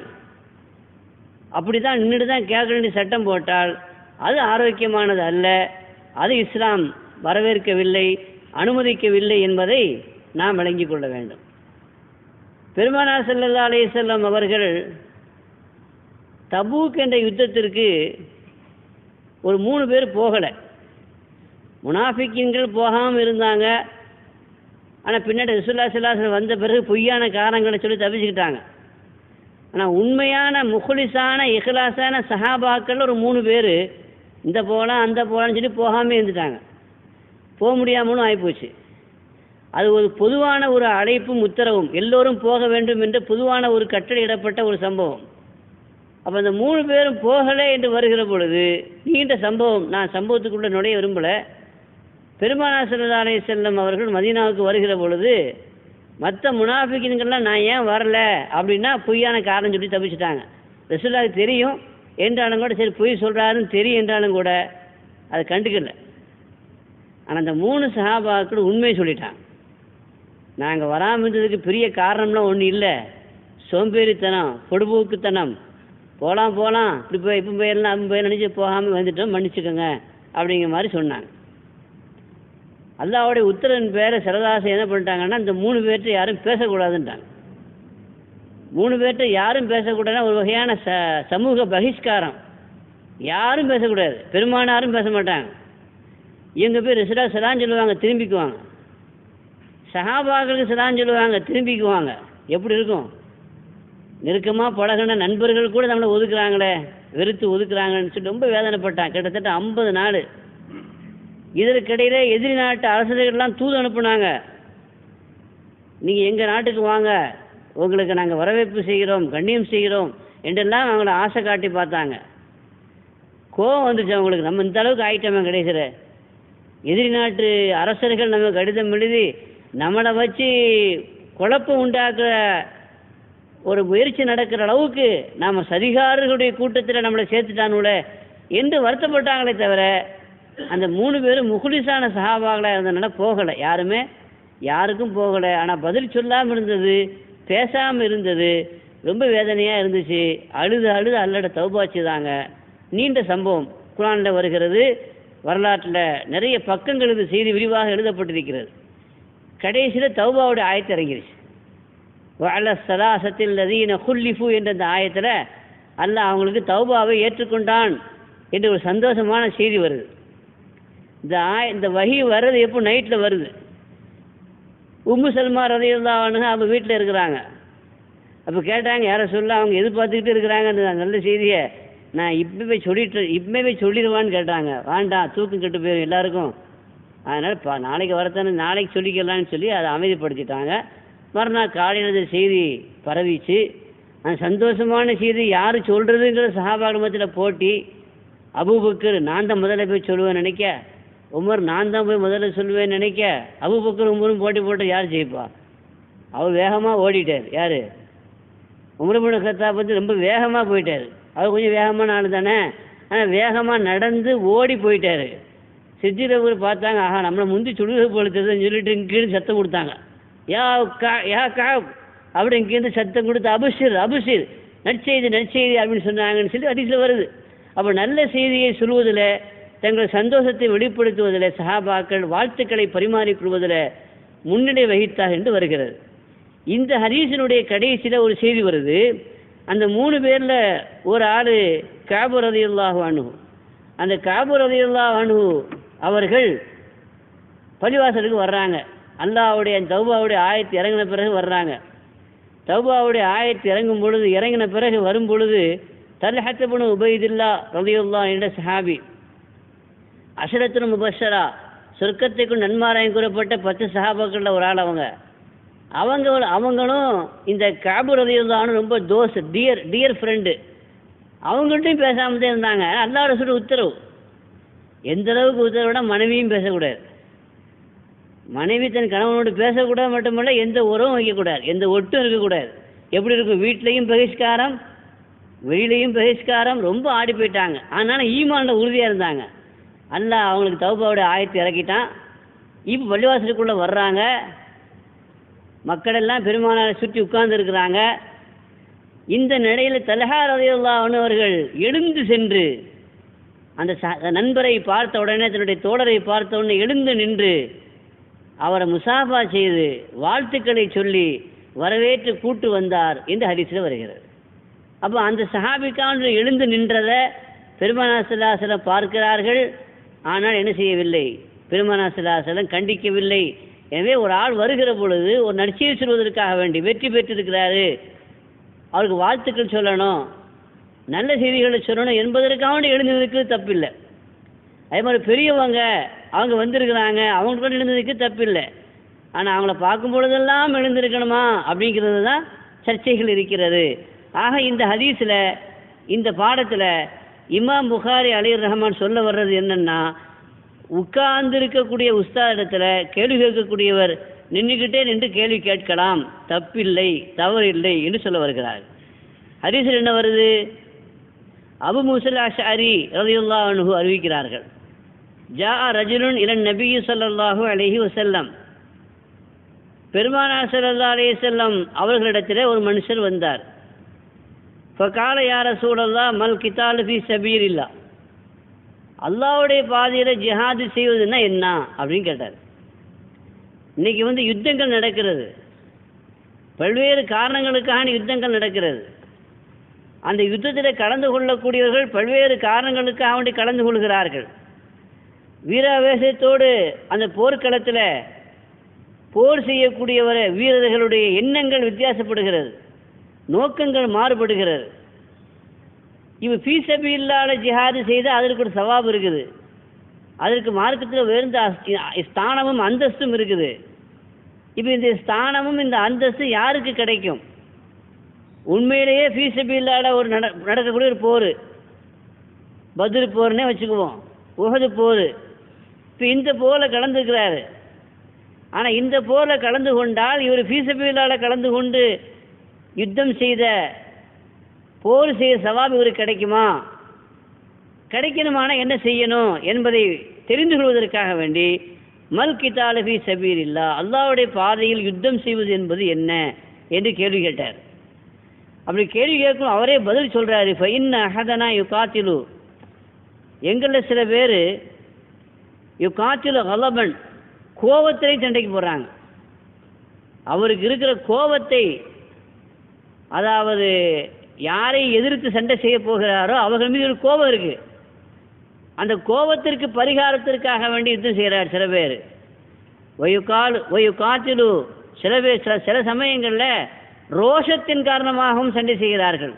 அப்படி தான் நின்றுட்டு தான் கேட்கணும்னு சட்டம் போட்டால் அது ஆரோக்கியமானது அல்ல. அது இஸ்லாம் வரவேற்கவில்லை, அனுமதிக்கவில்லை என்பதை நாம் விளங்கிக் கொள்ள வேண்டும். பெருமானார் ஸல்லல்லாஹு அலைஹி வஸல்லம் அவர்கள் தபூக் என்ற யுத்தத்திற்கு ஒரு 3 பேர் போகலை. முனாஃபிக்கீன்கள் போகாமல் இருந்தாங்க. ஆனால் பின்னாடி ரசூலுல்லாஹி ஸல்லல்லாஹு அலைஹி வஸல்லம் வந்த பிறகு பொய்யான காரணங்களை சொல்லி தப்பிச்சுக்கிட்டாங்க. ஆனால் உண்மையான முஹ்லிஸான இஹ்லாஸான சஹாபாக்கள் ஒரு 3 பேர் இந்த போகலாம் அந்த போகலான்னு சொல்லி போகாமல் இருந்துட்டாங்க. போக முடியாமலும் ஆகிப்போச்சு. அது ஒரு பொதுவான ஒரு அழைப்பும் உத்தரவும், எல்லோரும் போக வேண்டும் என்று பொதுவான ஒரு கட்டளையிடப்பட்ட ஒரு சம்பவம். அப்போ அந்த 3 பேரும் போகலை என்று வருகிற பொழுது நீண்ட சம்பவம், நான் சம்பவத்துக்குள்ளே நுழைய விரும்பலை. பெருமானார் ஸல்லல்லாஹு அலைஹி வஸல்லம் அவர்கள் மதீனாவுக்கு வருகிற பொழுது மற்ற முனாஃபிக்கீன்கள்லாம் நான் ஏன் வரல அப்படின்னா பொய்யான காரணம் சொல்லி தப்பிச்சிட்டாங்க. ரசூலுல்லாஹ்வுக்கு தெரியும் என்றாலும் கூட, சரி பொய் சொல்கிறாருன்னு தெரியும் என்றாலும் கூட அதை கண்டுக்கல. ஆனால் அந்த 3 சஹாபாக்கள் உண்மையை சொல்லிட்டாங்க. நாங்கள் வராமல் இருந்ததுக்கு பெரிய காரணம்லாம் ஒன்றும் இல்லை, சோம்பேறித்தனம், பொடுபோக்குத்தனம், போகலாம் இப்படி போய் இப்போ போயிடலாம் அப்படி போய் நினச்சி போகாமல் வந்துட்டோம், மன்னிச்சுக்கோங்க அப்படிங்கிற மாதிரி சொன்னாங்க. அல்லாஹ்வுடைய உத்தரவின் பேரை சரதாசை என்ன பண்ணிட்டாங்கன்னா இந்த 3 பேர்கிட்ட யாரும் பேசக்கூடாதுன்ட்டாங்க. 3 பேர்கிட்ட யாரும் பேசக்கூடாதுன்னா ஒரு வகையான சமூக பகிஷ்காரம். யாரும் பேசக்கூடாது, பெருமானாரும் பேச மாட்டாங்க. இவங்க பேர் ரசூலுல்லாஹ் சலாம் சொல்லுவாங்க, திரும்பிக்குவாங்க. சஹாபாக்களுக்கு சலாம் சொல்லுவாங்க, திரும்பிக்குவாங்க. எப்படி இருக்கும்? நெருக்கமாக பழகின நண்பர்கள் கூட நம்மளை ஒதுக்குறாங்களே, வெறுத்து ஒதுக்குறாங்கன்னு சொல்லி ரொம்ப வேதனைப்பட்டான். கிட்டத்தட்ட 50 நாள். இதற்கிடையில எதிரி நாட்டு அரசர்கள்லாம் தூது அனுப்புனாங்க, நீங்கள் எங்கள் நாட்டுக்கு வாங்க, உங்களுக்கு நாங்கள் வரவேற்பு செய்கிறோம், கண்ணியம் செய்கிறோம் என்றெல்லாம் அவங்கள ஆசை காட்டி பார்த்தாங்க. கோபம் வந்துச்சு அவங்களுக்கு, நம்ம இந்த அளவுக்கு ஆயிட்டோமே கிடைக்கிற எதிரி நாட்டு அரசர்கள் நம்ம கடிதம் எழுதி நம்மளை வச்சு குழப்பம் உண்டாக்குற ஒரு முயற்சி நடக்கிற அளவுக்கு நாம் சதிகாரர்களுடைய கூட்டத்தில் நம்மளை சேர்த்துட்டானுல என்று வருத்தப்பட்டாங்களே தவிர அந்த 3 பேரும் முஹ்லிஸான சஹாபாக்களாக இருந்ததுனால போகலை, யாருக்கும் போகலை. ஆனால் பதில் சொல்லாமல் இருந்தது, பேசாமல் இருந்தது ரொம்ப வேதனையாக இருந்துச்சு. அழுது அல்லட தௌபாச்சு தாங்க. நீண்ட சம்பவம் குர்ஆனில் வருகிறது, வரலாற்றில் நிறைய பக்கங்கள் இது செய்தி விரிவாக எழுதப்பட்டிருக்கிறது. கடைசியில் தௌபாவுடைய ஆயத்து இறங்கிருச்சு. வஅல ஸலாஸத்தில் லதீன குல்லிஃபு என்ற அந்த ஆயத்தில் அல்லாஹ் அவங்களுக்கு தௌபாவை ஏற்றுக்கொண்டான் என்று ஒரு சந்தோஷமான செய்தி வருது. இந்த வஹி வர்றது எப்போ நைட்டில் வருது. உம்மு சல்மா ரலியல்லாஹு அன்ஹா அவங்க வீட்டில் இருக்கிறாங்க. அப்போ கேட்டாங்க, யாரை சொல்ல அவங்க எதிர்பார்த்துக்கிட்டு இருக்கிறாங்க அந்த நல்ல செய்தியை நான் இப்பவே சொல்லிடுவான்னு கேட்டாங்க. வேண்டாம், தூக்கம் கெட்டு போயிடும் எல்லாருக்கும், அதனால் நாளைக்கு வரத்தானே, நாளைக்கு சொல்லிக்கலான்னு சொல்லி அதை அமைதிப்படுத்திட்டாங்க. மறுநாள் காலையில் அந்த செய்தி பரவிச்சு. அந்த சந்தோஷமான செய்தி யார் சொல்கிறதுங்கிற சஹாபாக்கள் மத்தியில் போட்டி. அபூபக்கர் நான் தான் முதல்ல போய் சொல்லுவேன் நினைக்க, உமர் நான் தான் போய் முதல்ல சொல்லுவேன் நினைக்க, அபூபக்கர் உமரும் போட்டி போட்டு யார் ஜெயிப்பா? அவர் வேகமாக ஓடிட்டார். யார்? உமர் இப்னு கத்தாப் வந்து ரொம்ப வேகமாக போயிட்டார். அவர் கொஞ்சம் வேகமான ஆள் தானே, ஆனால் வேகமாக நடந்து ஓடி போயிட்டார். சித்திரவர் பார்த்தாங்க, ஆஹா நம்மளை முந்தி சுடுவது போலத்ததுன்னு சொல்லிட்டு இங்கேருந்து சத்தம் கொடுத்தாங்க. யா கா அப்படி இங்கேருந்து சத்தம் கொடுத்து அபுஷிர் நற்செய்தி அப்படின்னு சொன்னாங்கன்னு சொல்லி ஹதீஸ்ல வருது. அப்போ நல்ல செய்தியை சொல்வதில், தங்கள் சந்தோஷத்தை வெளிப்படுத்துவதில், சஹாபாக்கள் வாழ்த்துக்களை பரிமாறிக்கொள்வதில் முன்னிலை வகித்தார் என்று வருகிறது. இந்த ஹதீஸினுடைய கடைசியில் ஒரு செய்தி வருது. அந்த 3 பேரில் ஒரு ஆள் கஅப் ரலியல்லாஹு அன்ஹு. அந்த கஅப் ரலியல்லாஹு அன்ஹு அவர்கள் பள்ளிவாசலுக்கு வர்றாங்க. அல்லாஹ்வுடைய தௌபாவுடைய ஆயத்து இறங்கின பிறகு வர்றாங்க. தௌபாவுடைய ஆயத்து இறங்கின பிறகு வரும் பொழுது தல்ஹத் இப்னு உபைதுல்லா ரலியல்லாஹு என்ற சஹாபி, அஷரத்துல் முபஷ்ஷரா சொர்க்கத்துக்கு நன்மாராயம் கூறப்பட்ட 10 சஹாபாக்களில் ஒரு ஆள். அவங்களும் இந்த கஅப் ரலியல்லாஹு அன்ஹு ரொம்ப டியர் ஃப்ரெண்டு. அவங்கள்ட்டையும் பேசாமல் தான் இருந்தாங்க. அல்லாஹ் ரசூல் உத்தரவு, எந்த அளவுக்கு உத்தரவுனா மனைவியும் பேசக்கூடாது. மனைவி தன் கணவனோடு பேசக்கூடாது மட்டுமல்ல, எந்த உறவும் வைக்கக்கூடாது, எந்த ஒட்டும் இருக்கக்கூடாது. எப்படி இருக்கும்? வீட்லேயும் பகிஷ்காரம், வெளியிலையும் பகிஷ்காரம். ரொம்ப ஆடி போயிட்டாங்க. ஆனாலும் ஈமான்ல உறுதியாக இருந்தாங்க. அல்லாஹ் அவங்களுக்கு தௌபாவோட ஆயத்தை இறக்கிட்டான். இப்போ பள்ளிவாசலுக்குள்ளே வர்றாங்க. மக்களெல்லாம் பெருமானாரை சுற்றி உட்கார்ந்து இருக்கிறாங்க. இந்த நிலையில் தல்ஹா ரலியல்லாஹு அன்ஹு அவர்கள் எழுந்து சென்று அந்த நண்பரை பார்த்த உடனே, தன்னுடைய தோழரை பார்த்த உடனே எழுந்து நின்று அவரை முசாஃபா செய்து வாழ்த்துக்களை சொல்லி வரவேற்று கூட்டு வந்தார் என்று ஹதீஸில் வருகிறது. அப்போ அந்த சஹாபிக்கான எழுந்து நின்றதை பெருமானார் ஸல்லல்லாஹு அலைஹி வஸல்லம் பார்க்கிறார்கள். ஆனால் என்ன செய்யவில்லை? பெருமானார் ஸல்லல்லாஹு அலைஹி வஸல்லம் கண்டிக்கவில்லை. எனவே ஒரு ஆள் வருகிற பொழுது ஒரு நற்செய்தி சொல்வதற்காக வேண்டி வெற்றி பெற்றிருக்கிறாரு, அவருக்கு வாழ்த்துக்கள் சொல்லணும், நல்ல செய்திகளை சொல்லணும் என்பதற்காக வேண்டி எழுந்ததுக்கு தப்பில்லை. அதே மாதிரி பெரியவங்க அவங்க வந்திருக்கிறாங்க, அவங்களுக்கு எழுந்ததுக்கு தப்பில்லை. ஆனால் அவங்கள பார்க்கும் பொழுதெல்லாம் எழுந்திருக்கணுமா அப்படிங்கிறது தான் சர்ச்சைகள் இருக்கிறது. ஆக இந்த ஹதீஸில், இந்த பாடத்தில் இமாம் புகாரி அலைஹி ரஹ்மான் சொல்ல வர்றது என்னன்னா, உட்கார்ந்து இருக்கக்கூடிய உஸ்தாதிடத்தில் கேள்வி கேட்கக்கூடியவர் நின்றுக்கிட்டே நின்று கேள்வி கேட்கலாம், தப்பில்லை, தவறில்லை என்று சொல்ல வருகிறார். ஹதீஸில் என்ன வருது? அபு மூஸல் அஷ்அரி ரலியல்லாஹு அன்ஹு அறிவிக்கிறார்கள், ஜா ரஜுலுன் இலன் நபி ஸல்லல்லாஹு அலைஹி வஸல்லம், பெருமானார் ஸல்லல்லாஹு அலைஹி வஸல்லம் அவர்களிடத்திலே ஒரு மனுஷர் வந்தார். ஃபகால யா ரசூலல்லாஹ் மல் கிதாலு ஃபீ சபீலில்லாஹ், அல்லாஹ்வுடைய பாதையில் ஜிஹாது செய்வதுன்னா என்ன அப்படின்னு கேட்டார். இன்னைக்கு யுத்தங்கள் நடக்கிறது, பல்வேறு காரணங்களுக்கான யுத்தங்கள் நடக்கிறது. அந்த யுத்தத்தில் கலந்து கொள்ளக்கூடியவர்கள் பல்வேறு காரணங்களுக்காக வேண்டி கலந்து கொள்கிறார்கள். வீராவேசத்தோடு அந்த போர்க்களத்தில் போர் செய்யக்கூடியவரை வீரர்களுடைய எண்ணங்கள் வித்தியாசப்படுகிறது, நோக்கங்கள் மாறுபடுகிறது. இவன் ஃபீ சபீலில்லாஹ் ஜிஹாது செய்தால் அதற்கு ஒரு சவாபு இருக்குது, அதற்கு மார்க்கத்தில் உயர்ந்த ஸ்தானமும் அந்தஸ்தும் இருக்குது. இப்போ இந்த ஸ்தானமும் இந்த அந்தஸ்து யாருக்கு கிடைக்கும்? உண்மையிலேயே ஃபீ சபீலில்லாஹ் ஒரு நடக்கக்கூடிய ஒரு போர், பத்ர் போர்னே வச்சுக்குவோம், உஹது போர். இப்போ இந்த போரில் கலந்துக்கிறாரு. ஆனால் இந்த போரில் கலந்து கொண்டால் இவர் ஃபீ சபீலில்லாஹ் கலந்து கொண்டு யுத்தம் செய்த போர் செய்ய சவாபு இவருக்கு கிடைக்குமா? கிடைக்கணுமான என்ன செய்யணும் என்பதை தெரிந்து கொள்வதற்காக வேண்டி மல் கிதாலு ஃபீ சபீலில்லாஹ், அல்லாஹ்வுடைய பாதையில் யுத்தம் செய்வது என்பது என்ன என்று கேள்வி கேட்டார். அப்படி கேள்வி கேட்கும் அவரே பதில் சொல்றாரு, ஃபஇன்ன அஹதனா யுகாத்திலு, எங்களில் சில பேர் யுகாத்திலு கலபன், கோபத்திலே சண்டைக்கு போடுறாங்க. அவருக்கு இருக்கிற கோபத்தை, அதாவது யாரை எதிர்த்து சண்டை செய்ய போகிறாரோ அவர்கள் மீது ஒரு கோபம் இருக்கு. அந்த கோபத்திற்கு பரிகாரத்திற்காக வேண்டி யுத்தம் செய்கிறார் சில பேர். காத்திலு சில பேர் சில சமயங்களில் ரோஷத்தின் காரணமாகவும் சண்டை செய்கிறார்கள்.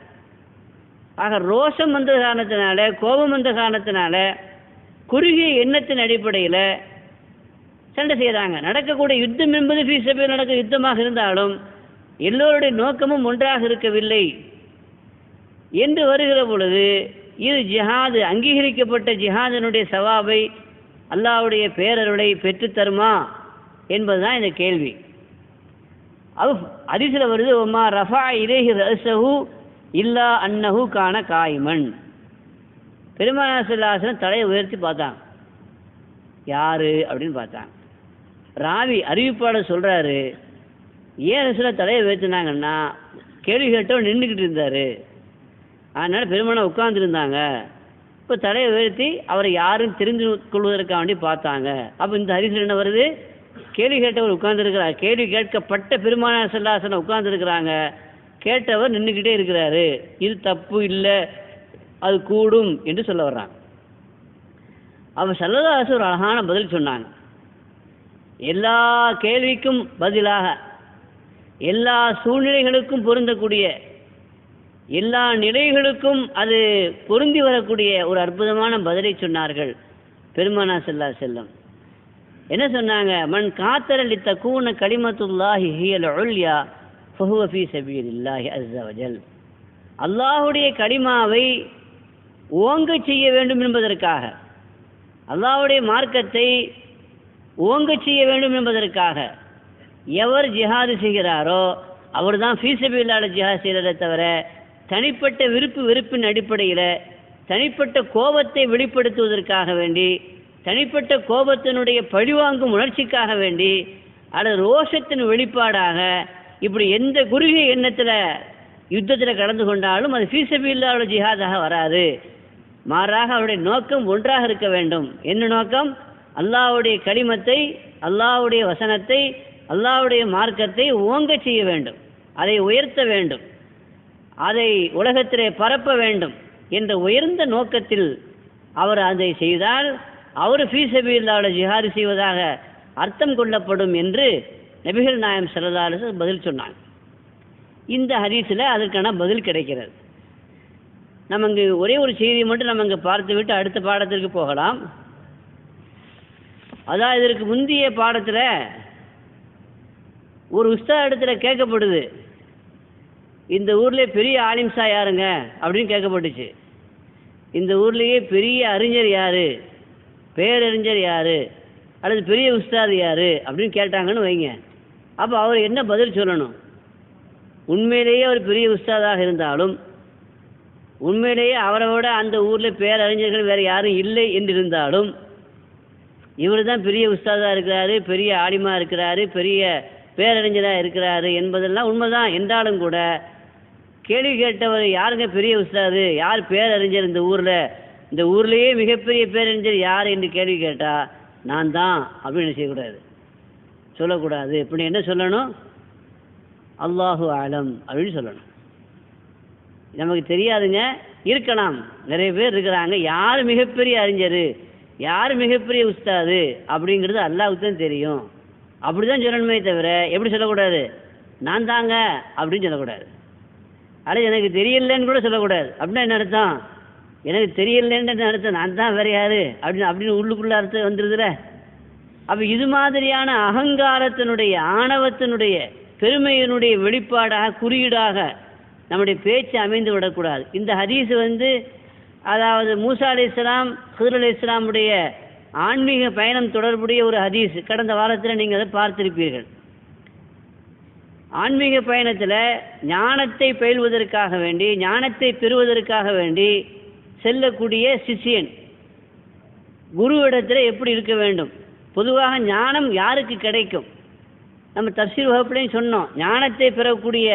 ஆக ரோஷம் வந்த காரணத்தினால, கோபம் வந்த காரணத்தினால, குறுகிய எண்ணத்தின் அடிப்படையில் சண்டை செய்கிறாங்க. நடக்கக்கூடிய யுத்தம் என்பது ஃபீ சபீல் நடக்க யுத்தமாக இருந்தாலும் எல்லோருடைய நோக்கமும் ஒன்றாக இருக்கவில்லை என்று வருகிற பொழுது இது ஜிஹாது, அங்கீகரிக்கப்பட்ட ஜிஹாதினுடைய சவாபை அல்லாஹ்வுடைய பேரருளை பெற்றுத்தருமா என்பதுதான் இந்த கேள்வி. ஹதீஸில் வருது, ஒமா ரஃபா இலைஹி ரஸஹு இல்லா அன்னஹு கான காயிமன். பெருமானார் ஸல்லல்லாஹு அலைஹி வஸல்லம் தலையை உயர்த்தி பார்த்தாங்க. யாரு அப்படின்னு பார்த்தாங்க. ராவி அறிவிப்பாளர் சொல்றாரு, ஏன் ரசூலுல்லாஹ் தலையை உயர்த்தினாங்கன்னா கேள்வி கேட்டவர் நின்றுக்கிட்டு இருந்தார், அதனால பெருமானார் உட்கார்ந்துருந்தாங்க. இப்போ தலையை உயர்த்தி அவரை யாரும் தெரிந்து கொள்வதற்காக வேண்டி பார்த்தாங்க. அப்போ இந்த ஹதீஸில் என்ன வருது? கேள்வி கேட்டவர் உட்கார்ந்துருக்கிறார், கேள்வி கேட்கப்பட்ட பெருமானார் ஸல்லல்லாஹு அலைஹி வஸல்லம் உட்கார்ந்துருக்கிறாங்க, கேட்டவர் நின்றுக்கிட்டே இருக்கிறாரு. இது தப்பு இல்லை, அது கூடும் என்று சொல்ல வர்றாங்க. அவர் ஸல்லல்லாஹு அலைஹி வஸல்லம் ஒரு அழகான பதில் சொன்னாங்க. எல்லா கேள்விக்கும் பதிலாக, எல்லா சூழ்நிலைகளுக்கும் பொருந்தக்கூடிய, எல்லா நிலைகளுக்கும் அது பொருந்தி வரக்கூடிய ஒரு அற்புதமான பதிலை சொன்னார்கள் பெருமானார் ஸல்லல்லாஹு அலைஹி வஸல்லம். என்ன சொன்னாங்க? மன் காத்தர லித்தகூன கலிமத்துல்லாஹி ஹியல் உல்யா ஃபஹுவ ஃபீ சபீலில்லாஹி அஸ்ஸ வஜல். அல்லாஹ்வுடைய கலிமாவை ஓங்க செய்ய வேண்டும் என்பதற்காக, அல்லாஹ்வுடைய மார்க்கத்தை ஓங்க செய்ய வேண்டும் என்பதற்காக எவர் ஜிஹாது செய்கிறாரோ அவர் தான் ஃபீ சபீலில்லாஹ் ஜிஹாது செய்கிறதை தவிர தனிப்பட்ட வெறுப்பின் அடிப்படையில், தனிப்பட்ட கோபத்தை வெளிப்படுத்துவதற்காக வேண்டி, தனிப்பட்ட கோபத்தினுடைய பழிவாங்கும் உணர்ச்சிக்காக வேண்டி, அல்லது ரோஷத்தின் வெளிப்பாடாக இப்படி எந்த குறுகிய எண்ணத்தில் யுத்தத்தில் கலந்து கொண்டாலும் அது ஃபீ சபீலில்லாஹ் ஜிஹாதாக வராது. மாறாக அவருடைய நோக்கம் ஒன்றாக இருக்க வேண்டும். என்ன நோக்கம்? அல்லாஹ்வுடைய கலிமத்தை, அல்லாஹ்வுடைய வசனத்தை, அல்லாஹ்வுடைய மார்க்கத்தை ஓங்க செய்ய வேண்டும், அதை உயர்த்த வேண்டும், அதை உலகத்திலே பரப்ப வேண்டும் என்ற உயர்ந்த நோக்கத்தில் அவர் அதை செய்தால் அவர் ஃபீ சபீலில்லாஹ் ஜிஹாது செய்வதாக அர்த்தம் கொள்ளப்படும் என்று நபிகள் நாயகம் ஸல்லல்லாஹு அலைஹி வஸல்லம் பதில் சொன்னாங்க. இந்த ஹதீஸில் அதற்கான பதில் கிடைக்கிறது. நம்ம இங்கே ஒரே ஒரு செய்தியை மட்டும் நம்ம இங்கே பார்த்து விட்டு அடுத்த பாடத்திற்கு போகலாம். அதான் இதற்கு முந்தைய பாடத்தில் ஒரு உஸ்தாத் இடத்துல கேட்கப்படுது, இந்த ஊர்லேயே பெரிய ஆலிம்சா யாருங்க அப்படின்னு கேட்கப்பட்டுச்சு. இந்த ஊர்லேயே பெரிய அறிஞர் யார், பேரறிஞர் யார், அல்லது பெரிய உஸ்தாது யார் அப்படின்னு கேட்டாங்கன்னு வைங்க. அப்போ அவர் என்ன பதில் சொல்லணும்? உண்மையிலேயே அவர் பெரிய உஸ்தாதாக இருந்தாலும், உண்மையிலேயே அவரை விட அந்த ஊரில் பேரறிஞர்கள் வேறு யாரும் இல்லை என்று இருந்தாலும், இவர் தான் பெரிய உஸ்தாதாக இருக்கிறாரு, பெரிய ஆலிமாக இருக்கிறாரு, பெரிய பேரறிஞராக இருக்கிறாரு என்பதெல்லாம் உண்மைதான் என்றாலும் கூட, கேள்வி கேட்டவர் யாருங்க பெரிய உஸ்தாது, யார் பேரறிஞர் இந்த ஊர்லேயே மிகப்பெரிய பேரறிஞர் யார் என்று கேள்வி கேட்டால் நான் தான் அப்படின்னு செய்யக்கூடாது, சொல்லக்கூடாது. இப்படி என்ன சொல்லணும்? அல்லாஹு ஆலம் அப்படின்னு சொல்லணும். நமக்கு தெரியாதுங்க, இருக்கலாம், நிறைய பேர் இருக்கிறாங்க, யார் மிகப்பெரிய அறிஞர், யார் மிகப்பெரிய உஸ்தாது அப்படிங்கிறது அல்லாஹ்வுக்கு தான் தெரியும். அப்படி தான் சொல்லணுமே தவிர எப்படி சொல்லக்கூடாது? நான் தாங்க அப்படின்னு சொல்லக்கூடாது. அல்லது எனக்கு தெரியலன்னு கூட சொல்லக்கூடாது. அப்படின்னா என்ன அர்த்தம்? எனக்கு தெரியலன்னு அர்த்தம், நான் தான் வேறு யார் அப்படின்னு உள்ளுக்குள்ள அர்த்தம் வந்துடுதுல. அப்போ இது மாதிரியான அகங்காரத்தினுடைய, ஆணவத்தினுடைய, பெருமையினுடைய வெளிப்பாடாக, குறியீடாக நம்முடைய பேச்சு அமைந்து விடக்கூடாது. இந்த ஹதீஸ் அதாவது மூசா அலைஹிஸ்ஸலாம், ஹித்ர் அலைஹிஸ்ஸலாமுடைய ஆன்மீக பயணம் தொடர்புடைய ஒரு ஹதீஸ். கடந்த வாரத்தில் நீங்கள் அதை பார்த்திருப்பீர்கள். ஆன்மீக பயணத்தில் ஞானத்தை பயில்வதற்காக வேண்டி, ஞானத்தை பெறுவதற்காக வேண்டி செல்லக்கூடிய சிஷியன் குருவிடத்தில் எப்படி இருக்க வேண்டும்? பொதுவாக ஞானம் யாருக்கு கிடைக்கும்? நம்ம தஃசீர் வகுப்புலையும் சொன்னோம், ஞானத்தை பெறக்கூடிய,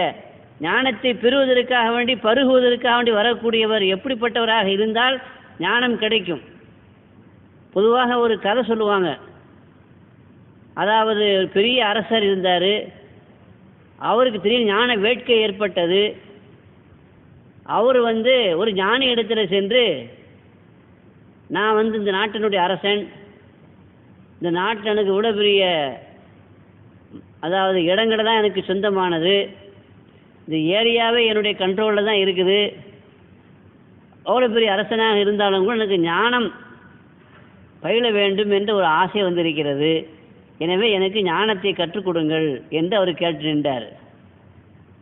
ஞானத்தை பெறுவதற்காக வேண்டி, பருகுவதற்காக வேண்டி வரக்கூடியவர் எப்படிப்பட்டவராக இருந்தால் ஞானம் கிடைக்கும்? பொதுவாக ஒரு கதை சொல்லுவாங்க. அதாவது ஒரு பெரிய அரசர் இருந்தார், அவருக்கு திடீர்னு ஞான வேட்கை ஏற்பட்டது. அவர் ஒரு ஞானி இடத்துல சென்று, நான் இந்த நாட்டினுடைய அரசன், இந்த நாட்டில் எனக்கு இவ்வளோ பெரிய அதாவது இடங்களை தான் எனக்கு சொந்தமானது, இந்த ஏரியாவே என்னுடைய கண்ட்ரோலில் தான் இருக்குது, அவ்வளோ பெரிய அரசனாக இருந்தாலும் கூட எனக்கு ஞானம் பயில வேண்டும் என்ற ஒரு ஆசை வந்திருக்கிறது, எனவே எனக்கு ஞானத்தை கற்றுக் கொடுங்கள் என்று அவர் கேட்டு நின்றார்.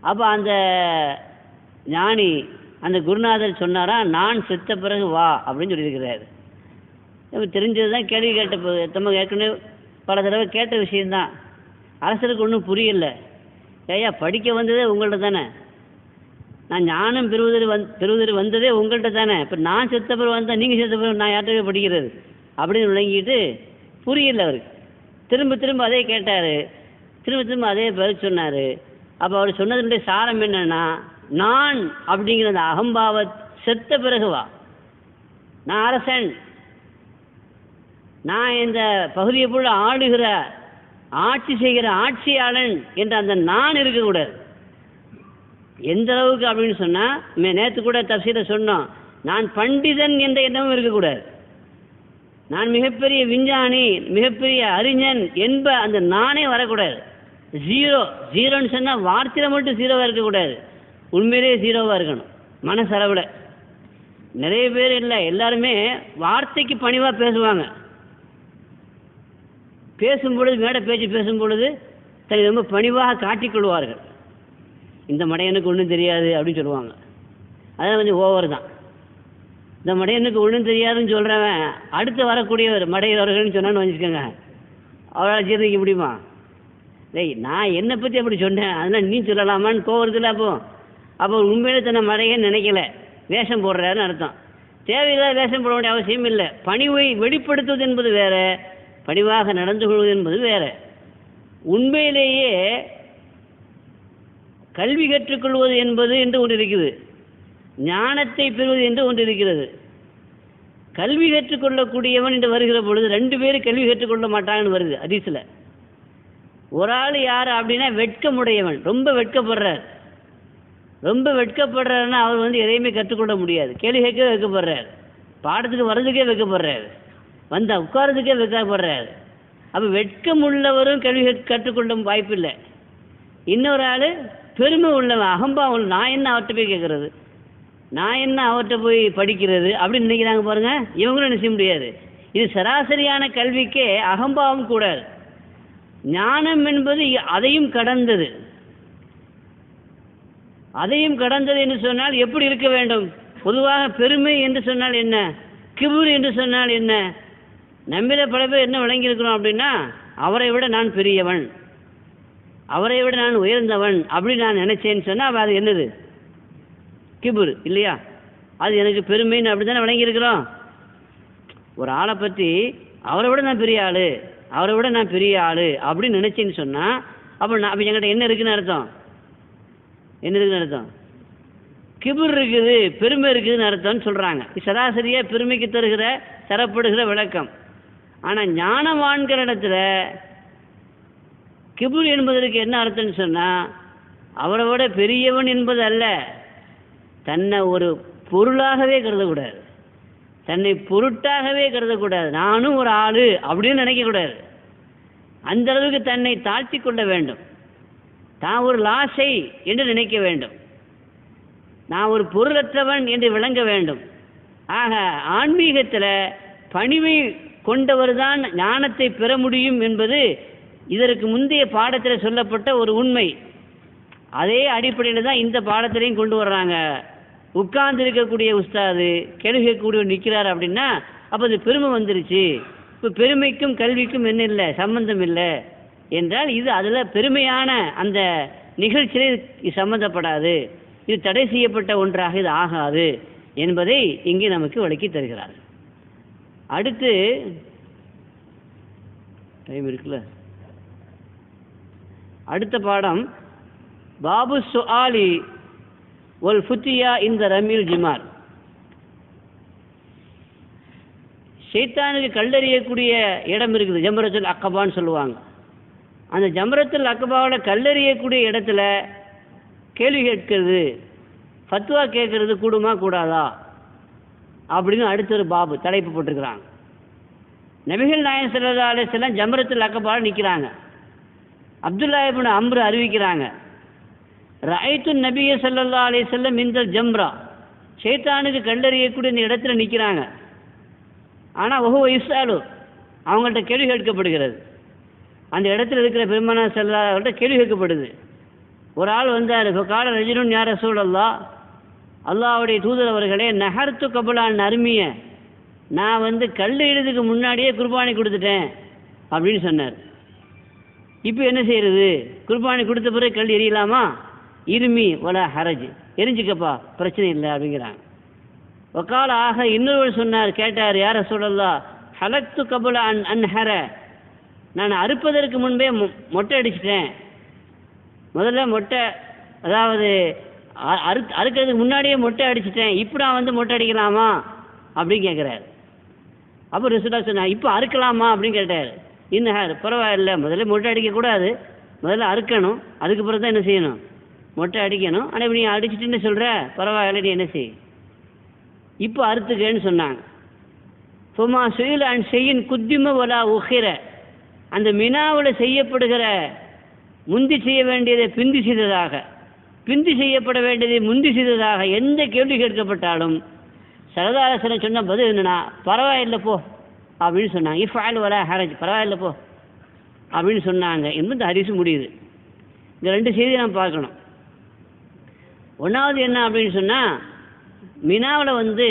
அப்போ அந்த ஞானி அந்த குருநாதர் சொன்னாரா, நான் செத்த பிறகு வா அப்படின்னு சொல்லியிருக்கிறார். தெரிஞ்சது தான், கேள்வி கேட்ட நம்ம ஏற்கனவே பல தடவை கேட்ட விஷயந்தான். அரசருக்கு ஒன்றும் புரியல. ஐயா, படிக்க வந்ததே உங்கள்கிட்ட தானே, நான் ஞானம் பெறுவதற்கு வந்ததே உங்கள்கிட்ட தானே, இப்போ நான் செத்த பிறகு வந்தால் நீங்கள் செத்த பிறகு நான் யார்கிட்ட படிக்கிறது அப்படின்னு விளங்கிட்டு புரியல அவருக்கு. திரும்ப திரும்ப அதே கேட்டார், திரும்ப திரும்ப அதே பதில் சொன்னார். அப்போ அவர் சொன்னதுடைய சாரம் என்னன்னா, நான் அப்படிங்கிற அந்த அகம்பாவ செத்த பிறகு வா, நான் அரசன், நான் இந்த பகுதியை போல ஆளுகிற ஆட்சி செய்கிற ஆட்சியாளன் என்ற அந்த நான் இருக்கக்கூடாது. எந்த அளவுக்கு அப்படின்னு சொன்னால், நேற்று கூட தப்சீரை சொன்னோம், நான் பண்டிதன் என்ற எண்ணமும் இருக்கக்கூடாது, நான் மிகப்பெரிய விஞ்ஞானி மிகப்பெரிய அறிஞன் என்ப அந்த நானே வரக்கூடாது. ஜீரோன்னு சொன்னால் வார்த்தையில் மட்டும் ஜீரோவாக இருக்கக்கூடாது, உண்மையிலேயே ஜீரோவாக இருக்கணும் மனசளவில். நிறைய பேர் இல்லை, எல்லாருமே வார்த்தைக்கு பணிவாக பேசுவாங்க, பேசும்பொழுது மேடை பேச்சு பேசும்பொழுது தன்னை ரொம்ப பணிவாக காட்டிக்கொள்வார்கள். இந்த மடையனுக்கு ஒன்றும் தெரியாது அப்படின்னு சொல்லுவாங்க, அதான் கொஞ்சம் ஓவர் தான். இந்த மடையனுக்கு ஒன்றும் தெரியாதுன்னு சொல்கிறவன் அடுத்து வரக்கூடியவர் மடையவர்கள்னு சொன்னான்னு வச்சுக்கோங்க, அவரால் ஜீர்ணிக்க முடியுமா? நான் என்னை பற்றி அப்படி சொன்னேன், அதனால் நீ சொல்லலாமான்னு கோவரத்தில். அப்போ உண்மையிலே தன்னை மடையன்னு நினைக்கல, வேஷம் போடுறாருன்னு அர்த்தம். தேவையில்லாத வேஷம் போட வேண்டிய அவசியம் இல்லை. பணிவை வெளிப்படுத்துவது என்பது வேற, பணிவாக நடந்து கொள்வது என்பது வேற. உண்மையிலேயே கல்வி கற்றுக்கொள்வது என்பது என்று ஒன்று இருக்குது, ஞானத்தை பெறுவது என்று ஒன்று இருக்கிறது. கல்வி கற்றுக்கொள்ளக்கூடியவன் என்று வருகிற பொழுது ரெண்டு பேரும் கல்வி கற்றுக்கொள்ள மாட்டாங்கன்னு வருது ஹதீஸ்ல. ஒரு ஆள் யார் அப்படின்னா வெட்கமுடையவன், ரொம்ப வெட்கப்படுறார். ரொம்ப வெட்கப்படுறாருன்னா அவர் எதையுமே கற்றுக்கொள்ள முடியாது, கேள்வி கேட்க வைக்கப்படுறார், பாடத்துக்கு வர்றதுக்கே வைக்கப்படுறாரு, வந்தால் உட்காரதுக்கே வைக்கப்படுறாரு. அப்போ வெட்கம் உள்ளவரும் கல்வி கற்றுக்கொள்ள வாய்ப்பு இல்லை. இன்னொரு ஆள் பெருமை உள்ளவன், அகம்பாவம், நான் என்ன அவர்கிட்ட போய் கேட்கறது, நான் என்ன அவர்கிட்ட போய் படிக்கிறது அப்படின்னு நினைக்கிறாங்க பாருங்க, இவங்களும் என்ன செய்ய முடியாது. இது சராசரியான கல்விக்கே அகம்பாவம் கூடாது. ஞானம் என்பது அதையும் கடந்தது. அதையும் கடந்தது என்று சொன்னால் எப்படி இருக்க வேண்டும்? பொதுவாக பெருமை என்று சொன்னால் என்ன, கிபுர் என்று சொன்னால் என்ன? நம்மில பல பேர் என்ன விளங்கி இருக்கிறோம் அப்படின்னா, அவரை விட நான் பெரியவன், அவரை விட நான் உயர்ந்தவன் அப்படி நான் நினைச்சேன்னு சொன்னால் அது என்னது? கிபுர் இல்லையா? அது எனக்கு பெருமைன்னு அப்படி தானே விளங்கி இருக்கிறோம். ஒரு ஆளை பற்றி அவரை விட நான் பெரிய ஆள், அவரை விட நான் பெரிய ஆள் அப்படின்னு நினைச்சேன்னு சொன்னால் அப்போ என்கிட்ட என்ன இருக்குன்னு அர்த்தம்? என்ன இருக்குன்னு அர்த்தம்? கிபுர் இருக்குது, பெருமை இருக்குதுன்னு அர்த்தம்னு சொல்கிறாங்க. சராசரியாக பெருமைக்கு தருகிற தரப்படுகிற விளக்கம். ஆனால் ஞானவான்கிற இடத்துல கிபுர் என்பதற்கு என்ன அர்த்தம்னு சொன்னால், அவரை விட பெரியவன் என்பது அல்ல, தன்னை ஒரு பொருளாகவே கருதக்கூடாது, தன்னை பொருட்டாகவே கருதக்கூடாது, நானும் ஒரு ஆள் அப்படின்னு நினைக்கக்கூடாது. அந்த அளவுக்கு தன்னை தாழ்த்தி கொள்ள வேண்டும், தான் ஒரு லாசை என்று நினைக்க வேண்டும், நான் ஒரு பொருளற்றவன் என்று விளங்க வேண்டும். ஆக ஆன்மீகத்தில் பணிவை கொண்டவர் தான் ஞானத்தை பெற முடியும் என்பது இதற்கு முந்தைய பாடத்தில் சொல்லப்பட்ட ஒரு உண்மை. அதே அடிப்படையில் தான் இந்த பாடத்திலையும் கொண்டு வர்றாங்க. உட்கார்ந்து இருக்கக்கூடிய உஸ்தாது கேள்வி கேட்கக்கூடியவர் நிற்கிறார் அப்படின்னா அப்போ அது பெருமை வந்துருச்சு. இப்போ பெருமைக்கும் கல்விக்கும் என்ன இல்லை, சம்பந்தம் இல்லை என்றால் இது அதில் பெருமையான அந்த நிகழ்ச்சியிலே இது சம்பந்தப்படாது, இது தடை செய்யப்பட்ட ஒன்றாக இது ஆகாது என்பதை இங்கே நமக்கு விளக்கி தருகிறார். அடுத்து டைம் இருக்குல்ல, அடுத்த பாடம் பாபு சுஆலி ஒல் ஃபுத்தியா இந்த ரமீல் ஜிமார். ஷைத்தானுக்கு கல்லறியக்கூடிய இடம் இருக்குது, ஜம்ரத்துல் அக்கபான்னு சொல்லுவாங்க. அந்த ஜம்ரத்துல் அக்கபாவோட கல்லறியக்கூடிய இடத்துல கேள்வி கேட்கிறது, ஃபத்வா கேட்கறது கூடுமா கூடாதா அப்படின்னு அடுத்த ஒரு பாபு தலைப்பு போட்டிருக்கிறாங்க. நபிகள் நாயகம் ஸல்லல்லாஹு அலைஹி வஸல்லம் ஜம்ரத்துல் அக்பா நிற்கிறாங்க. அப்துல்லா இப்னு அம்ரு அறிவிக்கிறாங்க, ரஅய்து நபிய ஸல்லல்லாஹு அலைஹி வஸல்லம் மின்தல் ஜம்ரா, ஷைத்தானுக்கு கண்டறியக்கூடிய இந்த இடத்துல நிற்கிறாங்க. ஆனால் ஒஹுவ யுஸ்அலு, அவங்கள்ட்ட கேள்வி கேட்கப்படுகிறது. அந்த இடத்துல இருக்கிற பெருமானார் ஸல்லல்லாஹு அலைஹி வஸல்லம் கேள்வி கேட்கப்படுது. ஒரு ஆள் வந்தார். இப்போ கால ரஜுலுன் யா ரசூலல்லாஹ், அல்லாஹ்வுடைய தூதர் அவர்களே, நஹர்த்து கபலான் அருமிய, நான் கல் இடுறதுக்கு முன்னாடியே குர்பானி கொடுத்துட்டேன் அப்படின்னு சொன்னார். இப்போ என்ன செய்யறது? குர்பானி கொடுத்த பிறகு கல் எரியலாமா? இருமி வல ஹரஜ், எரிஞ்சுக்கப்பா, பிரச்சனை இல்லை அப்படிங்கிறாங்க. ஒக்கால ஆக இன்னொருவர் சொன்னார், கேட்டார், யார் ரசூலல்லாஹ், ஹலக்து கபல அன்ஹர, நான் அறுப்பதற்கு முன்பே மொட்டை அடிச்சிட்டேன். முதல்ல மொட்டை, அதாவது அறுக்கிறதுக்கு முன்னாடியே மொட்டை அடிச்சிட்டேன், இப்போ நான் மொட்டை அடிக்கலாமா அப்படின்னு கேட்குறாரு. அப்போ ரசூலுல்லாஹ் சொன்னார், இப்போ அறுக்கலாமா அப்படின்னு கேட்டார். இன்னஹர், பரவாயில்ல, முதல்ல மொட்டை அடிக்கக்கூடாது, முதல்ல அறுக்கணும், அதுக்கு பிறகு தான் என்ன செய்யணும், மொட்டை அடிக்கணும். ஆனால் இப்படி நீ அடிச்சுட்டுன்னு சொல்கிற, பரவாயில்ல, நீ என்ன செய், இப்போ அறுத்துக்கன்னு சொன்னாங்க. ஃபமா சுயில் அன் செய்யின் குத்திம வலா உஹிர, அந்த மினாவில் செய்யப்படுகிற முந்தி செய்ய வேண்டியதை பிந்தி செய்ததாக, பிந்தி செய்யப்பட வேண்டியதை முந்தி செய்ததாக எந்த கேள்வி கேட்கப்பட்டாலும் சரதாரசனை சொன்ன பதில் என்னன்னா, பரவாயில்லை போ அப்படின்னு சொன்னாங்க. இஃபால் வலா ஹரஜ், பரவாயில்லை போ அப்படின்னு சொன்னாங்க என்று இந்த ஹதீஸ் முடியுது. இந்த ரெண்டு செய்தி நாம் பார்க்கணும். ஒன்றாவது என்ன அப்படின்னு சொன்னால், மினாவில்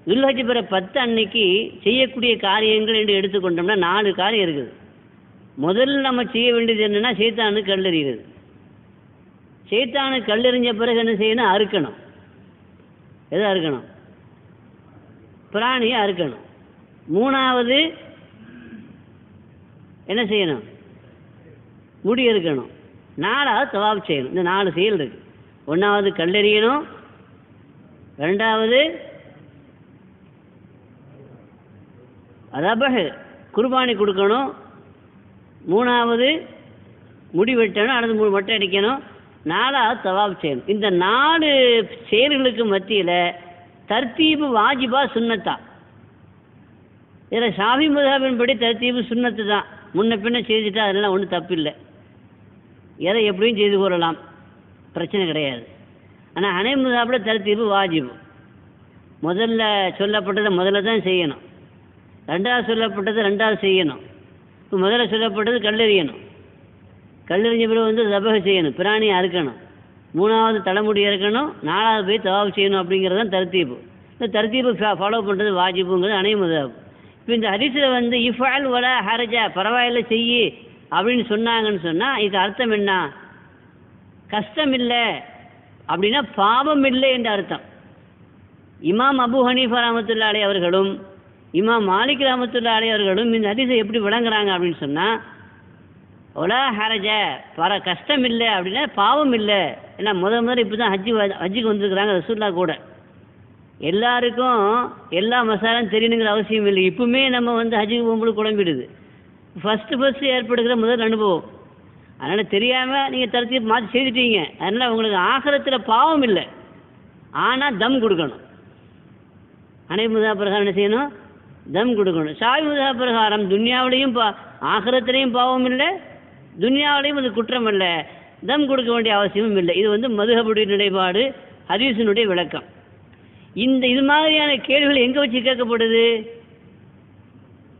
துல்ஹஜ் பிற 10 அன்னைக்கு செய்யக்கூடிய காரியங்கள் என்று எடுத்துக்கொண்டோம்னா 4 காரியம் இருக்குது. முதல்ல நம்ம செய்ய வேண்டியது என்னென்னா, சைத்தானுக்கு கல்லெறிகிறது. சைத்தானுக்கு கல்லெறிஞ்ச பிறகு என்ன செய்யணும், அறுக்கணும். எதை அறுக்கணும்? பிராணியை அறுக்கணும். 3வது என்ன செய்யணும், முடி அறுக்கணும். 4வது தவாப் செய்யணும். இந்த 4 செயல் இருக்கு. 1வது கல்லெறியணும், 2வது அதபஹ் குர்பானி கொடுக்கணும், 3வது முடி வெட்டணும், அடுத்து மொட்டை அடிக்கணும், 4வது தவாப் செய்யணும். இந்த 4 செயல்களுக்கு மத்தியில் தர்த்தீபு வாஜிபா சுன்னத்தா, இதில் ஷாஃபி மذஹபின் படி தர்த்தீபு சுன்னத்து தான். முன்ன பின்ன செய்துட்டா அதெல்லாம் ஒன்றும் தப்பு இல்லை, எதை எப்படியும் செய்து கொள்ளலாம், பிரச்சனை கிடையாது. ஆனால் ஹனஃபி மذஹபில் தர்த்தீபு வாஜிபு. முதல்ல சொல்லப்பட்டதை முதல்ல தான் செய்யணும், 2வது சொல்லப்பட்டது 2வது செய்யணும். இப்போ முதல்ல சொல்லப்பட்டது கல்லெறியணும், கல்லெறிஞ்ச பிறகு தபஹ் செய்யணும், பிராணியை அறுக்கணும், 3வது தலைமுடி இறக்கணும், 4வது போய் தவாப் செய்யணும். அப்படிங்கிறது தான் தர்த்தீபு. இந்த தர்த்தீபு ஃபாலோ பண்ணுறது வாஜிபுங்கிறது ஹனஃபி மذஹப். இப்போ இந்த ஹதீஸில் இஃபால் வலா ஹரஜா, பரவாயில்ல செய்யி அப்படின்னு சொன்னாங்கன்னு சொன்னால் இதுக்கு அர்த்தம் என்ன? கஷ்டம் இல்லை அப்படின்னா பாவம் இல்லை என்ற அர்த்தம். இமாம் அபு ஹனீஃபா ரஹ்மத்துல்லாஹி அலைஹி அவர்களும் இமாம் மாலிக் ரஹ்மத்துல்லாஹி அலைஹி அவர்களும் இந்த ஹதீஸை எப்படி விளங்குறாங்க அப்படின்னு சொன்னால், ஒலா ஹரஜ, கஷ்டம் இல்லை அப்படின்னா பாவம் இல்லை. ஏன்னா முதல்ல இப்போ தான் ஹஜ்ஜுக்கு வந்துருக்குறாங்க ரசூலுல்லாஹ் கூட. எல்லாருக்கும் எல்லா மசாலும் தெரியணுங்கிற அவசியம் இல்லை. இப்பவுமே நம்ம ஹஜ்ஜுக்கு போகும்போது குழம்பிடுது. ஃபஸ்ட்டு ஏற்படுகிற முதல் அனுபவம். அதனால் தெரியாமல் நீங்கள் தரத்தீப் மாற்றி செய்துட்டீங்க. அதனால் உங்களுக்கு ஆகிரத்தில் பாவம் இல்லை, ஆனால் தம் கொடுக்கணும். ஹனஃபி மذஹப் பிரகாரம் என்ன செய்யணும்? தம் கொடுக்கணும். ஷாஃபி மذஹப் பிரகாரம் துன்யாவிலையும் ஆகிரத்திலையும் பாவம் இல்லை, துன்யாவிலையும் அது குற்றம் இல்லை, தம் கொடுக்க வேண்டிய அவசியமும் இல்லை. இது மதுஹபுடைய நிலைப்பாடு, ஹதீஸினுடைய விளக்கம். இது மாதிரியான கேள்விகள் எங்கே வச்சு கேட்கப்படுது?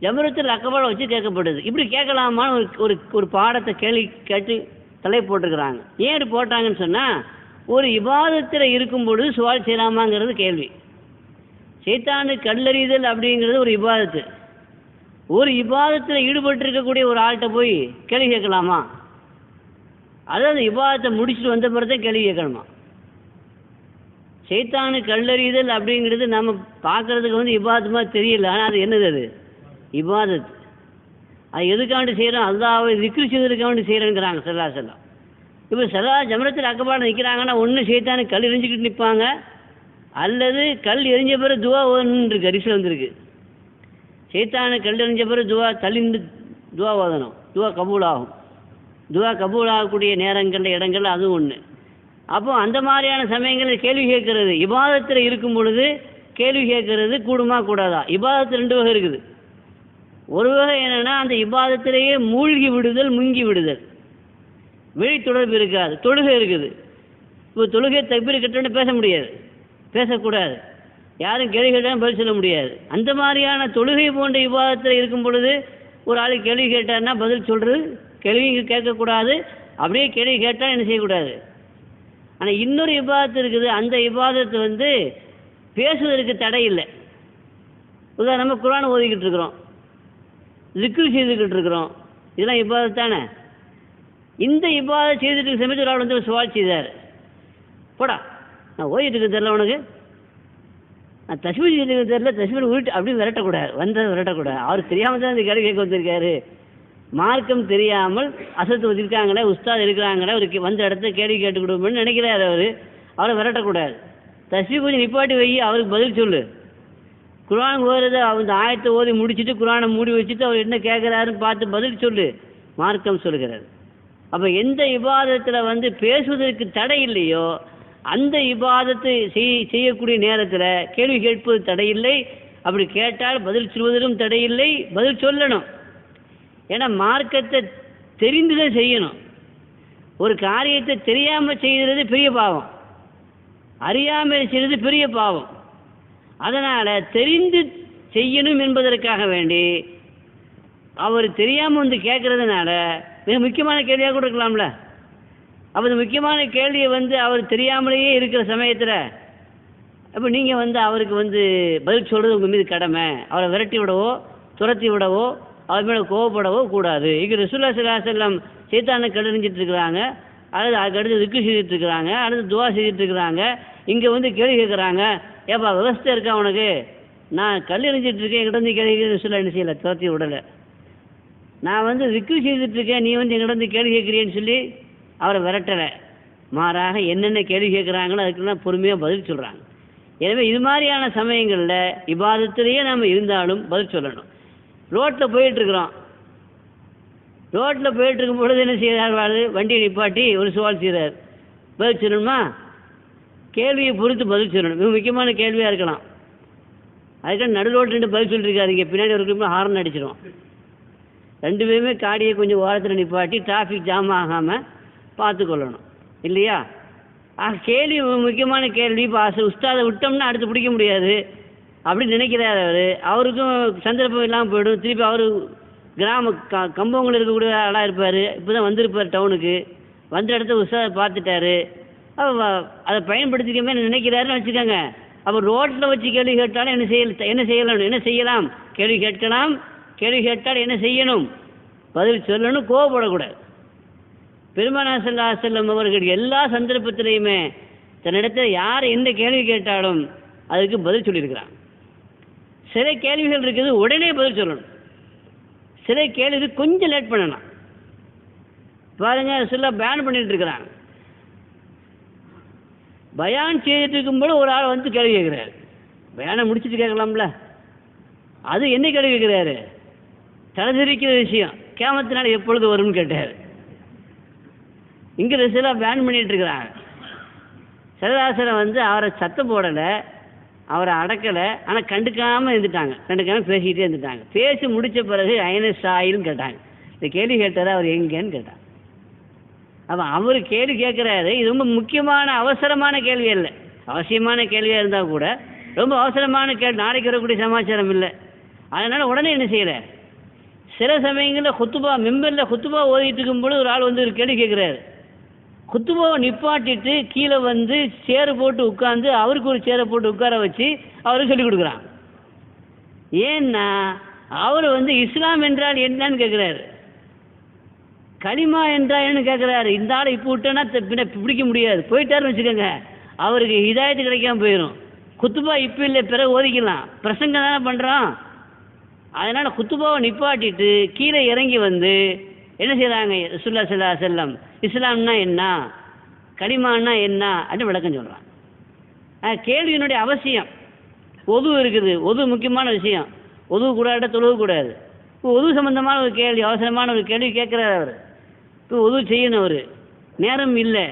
ஜம்ரத்துல் அக்பால வச்சு கேட்கப்படுது. இப்படி கேட்கலாமான்னு ஒரு பாடத்தை கேள்வி கேட்டு தலை போட்டிருக்கிறாங்க. ஏன் இப்படி போட்டாங்கன்னு சொன்னால், ஒரு இபாதத்தில் இருக்கும் பொழுது சுவால் செய்யலாமாங்கிறது கேள்வி. சைத்தானு கல்லறிதல் அப்படிங்கிறது ஒரு இபாதத்து. ஒரு இபாதத்தில் ஈடுபட்டு இருக்கக்கூடிய ஒரு ஆள்கிட்ட போய் கேள்வி கேட்கலாமா? அதாவது இபாதத்தை முடிச்சுட்டு வந்த பிறகு தான் கேள்வி கேட்கணுமா? சைத்தானு கல்லறிதல் அப்படிங்கிறது நம்ம பார்க்குறதுக்கு இபாதத்து மாதிரி தெரியல, ஆனால் அது என்னது? அது இபாதத். அது எதுக்காண்டி செய்கிறோம்? அல்லாஹ்வை திக்ர் செய்வதற்காண்டி செய்கிறேங்கிறாங்க ஸல்லல்லாஹு அலைஹி வஸல்லம். இப்போ ஜம்ரத்துல் அக்பால நிற்கிறாங்கன்னா, ஒன்று சைத்தானு கல் எரிஞ்சிக்கிட்டு நிற்பாங்க, அல்லது கல் எரிஞ்ச பிறகு துவா ஓதணுன்னு இருக்கு, ஹதீஸ்ல வந்திருக்கு. சைத்தானு கல் எரிஞ்ச பிறகு தள்ளிந்து துவா ஓதணும், துவா கபூல் ஆகும். துவா கபூல் ஆகக்கூடிய நேரங்களில் இடங்கள் அதுவும் ஒன்று. அப்போ அந்த மாதிரியான சமயங்களில் கேள்வி கேட்கறது, இபாதத்தில் இருக்கும் பொழுது கேள்வி கேட்கறது கூடுமா கூடாதா? இபாதத்து ரெண்டு வகை இருக்குது. ஒரு வகை என்னன்னா அந்த இபாதத்திலேயே மூழ்கி விடுதல், முங்கி விடுதல், விழி தொடர்பு இருக்காது, தொழுகை இருக்குது. இப்போ தொழுகை தக்பீர் கட்டணும்னு பேச முடியாது, பேசக்கூடாது, யாரும் கேள்வி கேட்டாலும் பதில் சொல்ல முடியாது. அந்த மாதிரியான தொழுகை போன்ற இபாதத்தில் இருக்கும் பொழுது ஒரு ஆள் கேள்வி கேட்டார்னா பதில் சொல்கிறது, கேள்வி கேட்கக்கூடாது, அப்படியே கேள்வி கேட்டால் என்ன செய்யக்கூடாது. ஆனால் இன்னொரு இபாதத்து இருக்குது, அந்த இபாதத்து வந்து பேசுவதற்கு தடை இல்லை. உதாரணமாக குர்ஆன் ஓதிக்கிட்டு இருக்கிறோம், ஸிக்ர் செய்துக்கிட்டு இருக்கிறோம், இதெல்லாம் இபாதத் தானே. இந்த இபாதத் செய்துட்டு இருக்க சமயத்தில் ஒரு ஆள் வந்து சவால் செய்தார், போடா நான் ஓதிட்டு இருக்க தெரியல, உனக்கு நான் தஸ்பீஹ் செய்துக்க தெரியல, தஸ்பீஹ் உருட்டு அப்படின்னு விரட்டக்கூடாது, வந்ததை விரட்டக்கூடாது. அவர் தெரியாமல் தான் இந்த கேள்வி கேட்க வந்திருக்காரு. மார்க்கம் தெரியாமல் அசத்து வச்சிருக்காங்களே, உஸ்தாத் இருக்கிறாங்களே, அவருக்கு வந்த இடத்த கேள்வி கேட்டுக்கிடுவோம்னு நினைக்கிறார் அவர். அவரை விரட்டக்கூடாது. தஸ்பீஹ் கொஞ்சம் நிப்பாட்டி வை, அவருக்கு பதில் சொல்லு. குர்ஆன் ஓதுறதை அந்த ஆயத்தை ஓதி முடிச்சுட்டு குர்ஆனை மூடி வச்சுட்டு அவர் என்ன கேட்குறாருன்னு பார்த்து பதில் சொல்லு, மார்க்கம் சொல்லுகிறது. அப்போ எந்த இபாதத்தில் வந்து பேசுவதற்கு தடை இல்லையோ அந்த இபாதத்தை செய்யக்கூடிய நேரத்தில் கேள்வி கேட்பது தடையில்லை. அப்படி கேட்டால் பதில் சொல்வதிலும் தடையில்லை, பதில் சொல்லணும். ஏன்னா மார்க்கத்தை தெரிந்துதான் செய்யணும். ஒரு காரியத்தை தெரியாமல் செய்கிறது பெரிய பாவம், அறியாமல் செய்கிறது பெரிய பாவம். அதனால் தெரிந்து செய்யணும் என்பதற்காக வேண்டி அவர் தெரியாமல் வந்து கேட்கறதுனால மிக முக்கியமான கேள்வியாக கூட இருக்கலாம்ல. அப்போ இந்த முக்கியமான கேள்வியை வந்து அவர் தெரியாமலேயே இருக்கிற சமயத்தில் அப்போ நீங்கள் வந்து அவருக்கு வந்து பதில் சொல்கிறது உங்கள் மீது கடமை. அவரை விரட்டி விடவோ துரத்தி விடவோ அவர் மேலே கோவப்படவோ கூடாது. இங்கே ரசூலுல்லாஹி ஸல்லல்லாஹு அலைஹி வஸல்லம் சைத்தானை கல்லெறிஞ்சிட்டு இருக்கிறாங்க, அல்லது அதுக்கடுத்து திக்ர் செய்துட்டு இருக்கிறாங்க, அடுத்து துவா செய்துட்டு இருக்கிறாங்க. இங்கே வந்து கேள்வி கேட்குறாங்க, ஏப்பா விவஸ்தை இருக்கா உனக்கு, நான் கல் எறிஞ்சிட்டு இருக்கேன், என்கிட்ட வந்து கேள்வி ரசூலுல்லாஹ் என்ன செய்யலை, துரத்தி விடலை. நான் வந்து திக்ர் செய்துட்டு இருக்கேன், நீ வந்து என்கிட்ட வந்து கேள்வி கேட்குறேன்னு சொல்லி அவரை விரட்டலை. மாறாக என்னென்ன கேள்வி கேட்குறாங்களோ அதுக்கெல்லாம் பொறுமையாக பதில் சொல்கிறாங்க. எனவே இது மாதிரியான சமயங்களில் இபாதத்திலேயே நாம் இருந்தாலும் பதில் சொல்லணும். ரோட்டில் போயிட்டுருக்குறோம், ரோட்டில் போயிட்டுருக்கும் பொழுது என்ன செய்கிறார், வண்டியை நிப்பாட்டி ஒரு சவால் செய்கிறார், பதில் சொல்லணுமா? கேள்வியை பொறுத்து பதில் சொல்லணும். மிக முக்கியமான கேள்வியாக இருக்கலாம். அதுக்காக நடு ரோட்டில் பதில் சொல்லியிருக்காருங்க, பின்னாடி ஒரு ஹார்ன் அடிச்சிடும். ரெண்டு பேருமே காடியை கொஞ்சம் ஓரத்தில் நிப்பாட்டி டிராஃபிக் ஜாம் ஆகாமல் பார்த்து கொள்ளணும் இல்லையா? கேள்வி முக்கியமான கேள்வி. இப்போ உஸ்தாதை விட்டோம்னா அடுத்து பிடிக்க முடியாது அப்படின்னு நினைக்கிறார் அவர். அவருக்கும் சந்தர்ப்பம் இல்லாமல் போய்டும். திருப்பி அவர் கிராம கம்பவங்கள் இருக்கக்கூடிய ஆளாக இருப்பார், இப்போ தான் வந்திருப்பார் டவுனுக்கு, வந்த இடத்த உஸ்தாதை பார்த்துட்டாரு, அதை பயன்படுத்திக்கமே நினைக்கிறாருன்னு வச்சுக்கோங்க. அப்போ ரோட்டில் வச்சு கேள்வி கேட்டாலும் என்ன செய்யலாம்? கேள்வி கேட்கலாம். கேள்வி கேட்டால் என்ன செய்யணும்? பதில் சொல்லணும், கோவப்படக்கூடாது. பெருமானார் ஸல்லல்லாஹு அலைஹி வஸல்லம் அவர்கள் எல்லா சந்தர்ப்பத்திலையுமே தன்னிடத்தில் யார் எந்த கேள்வி கேட்டாலும் அதுக்கு பதில் சொல்லியிருக்கிறாங்க. சில கேள்விகள் இருக்குது உடனே பதில் சொல்லணும், சில கேள்வி கொஞ்சம் லேட் பண்ணலாம். பாருங்க, ரசூலுல்லாஹ் பயான் பண்ணிட்டு இருக்கிறாங்க, பயான் செய்துட்டு இருக்கும்போது ஒரு ஆள் வந்து கேள்வி கேட்குறாரு. பயானை முடிச்சுட்டு கேட்கலாம்ல, அது என்ன கேள்வி கேட்குறாரு? தலைதெறிக்கிற விஷயம், கியாமத்தினால எப்பொழுது வரும்னு கேட்டார். இங்கே ரசூலுல்லாஹ் பயான் பண்ணிட்டு இருக்கிறாங்க. சரதாசனம் வந்து அவரை சத்தம் போடலை, அவரை அடக்கலை, ஆனால் கண்டுக்காமல் இருந்துட்டாங்க, கண்டுக்காமல் பேசிக்கிட்டே இருந்துட்டாங்க. பேசி முடித்த பிறகு ஐன சாயின்னு கேட்டாங்க. இந்த கேள்வி கேட்டார், அவர் எங்கேன்னு கேட்டாங்க. அப்போ அவர் கேள்வி கேட்குறாரு, இது ரொம்ப முக்கியமான அவசரமான கேள்வி இல்லை, அவசியமான கேள்வியாக இருந்தால் கூட ரொம்ப அவசரமான கேள்வி, நாளைக்கு வரக்கூடிய சமாச்சாரம் இல்லை. அதனால் உடனே என்ன செய்யலை. சில சமயங்களில் குத்துபா மெம்பரில் குத்துபா ஓதிட்டு இருக்கும்போது ஒரு ஆள் வந்து ஒரு கேள்வி கேட்குறாரு. குத்துபாவை நிப்பாட்டிட்டு கீழே வந்து சேரு போட்டு உட்காந்து அவருக்கு ஒரு சேரை போட்டு உட்கார வச்சு அவருக்கு சொல்லிக் கொடுக்குறான். ஏன்னா அவர் வந்து இஸ்லாம் என்றால் என்னன்னு கேட்குறாரு, களிமா என்றால் என்னன்னு கேட்குறாரு. இந்த ஆளை இப்போ விட்டோன்னா பிடிக்க முடியாது, போயிட்டாருன்னு வச்சுக்கோங்க, அவருக்கு ஹிதாயத்து கிடைக்காம போயிடும். குத்துபா இப்போ இல்லை, பிறகு ஓதிக்கலாம், பிரசங்கம் தானே பண்ணுறோம். அதனால் குத்துபாவை நிப்பாட்டிட்டு கீழே இறங்கி வந்து என்ன செய்கிறாங்க, ரசூலுல்லாஹி ஸல்லல்லாஹு அலைஹி வஸல்லம் இஸ்லாம்னா என்ன, கலிமான்னா என்ன அப்படின்னு விளக்கம் சொல்கிறான். கேள்வியினுடைய அவசியம். ஒது இருக்குது, ஒது முக்கியமான விஷயம், ஒது கூடாட்ட தொழுவக்கூடாது. இப்போ ஒது சம்பந்தமான ஒரு கேள்வி, அவசரமான ஒரு கேள்வி கேட்குறாரு அவர். இப்போ ஒது செய்யணும், அவர் நேரம் இல்லை,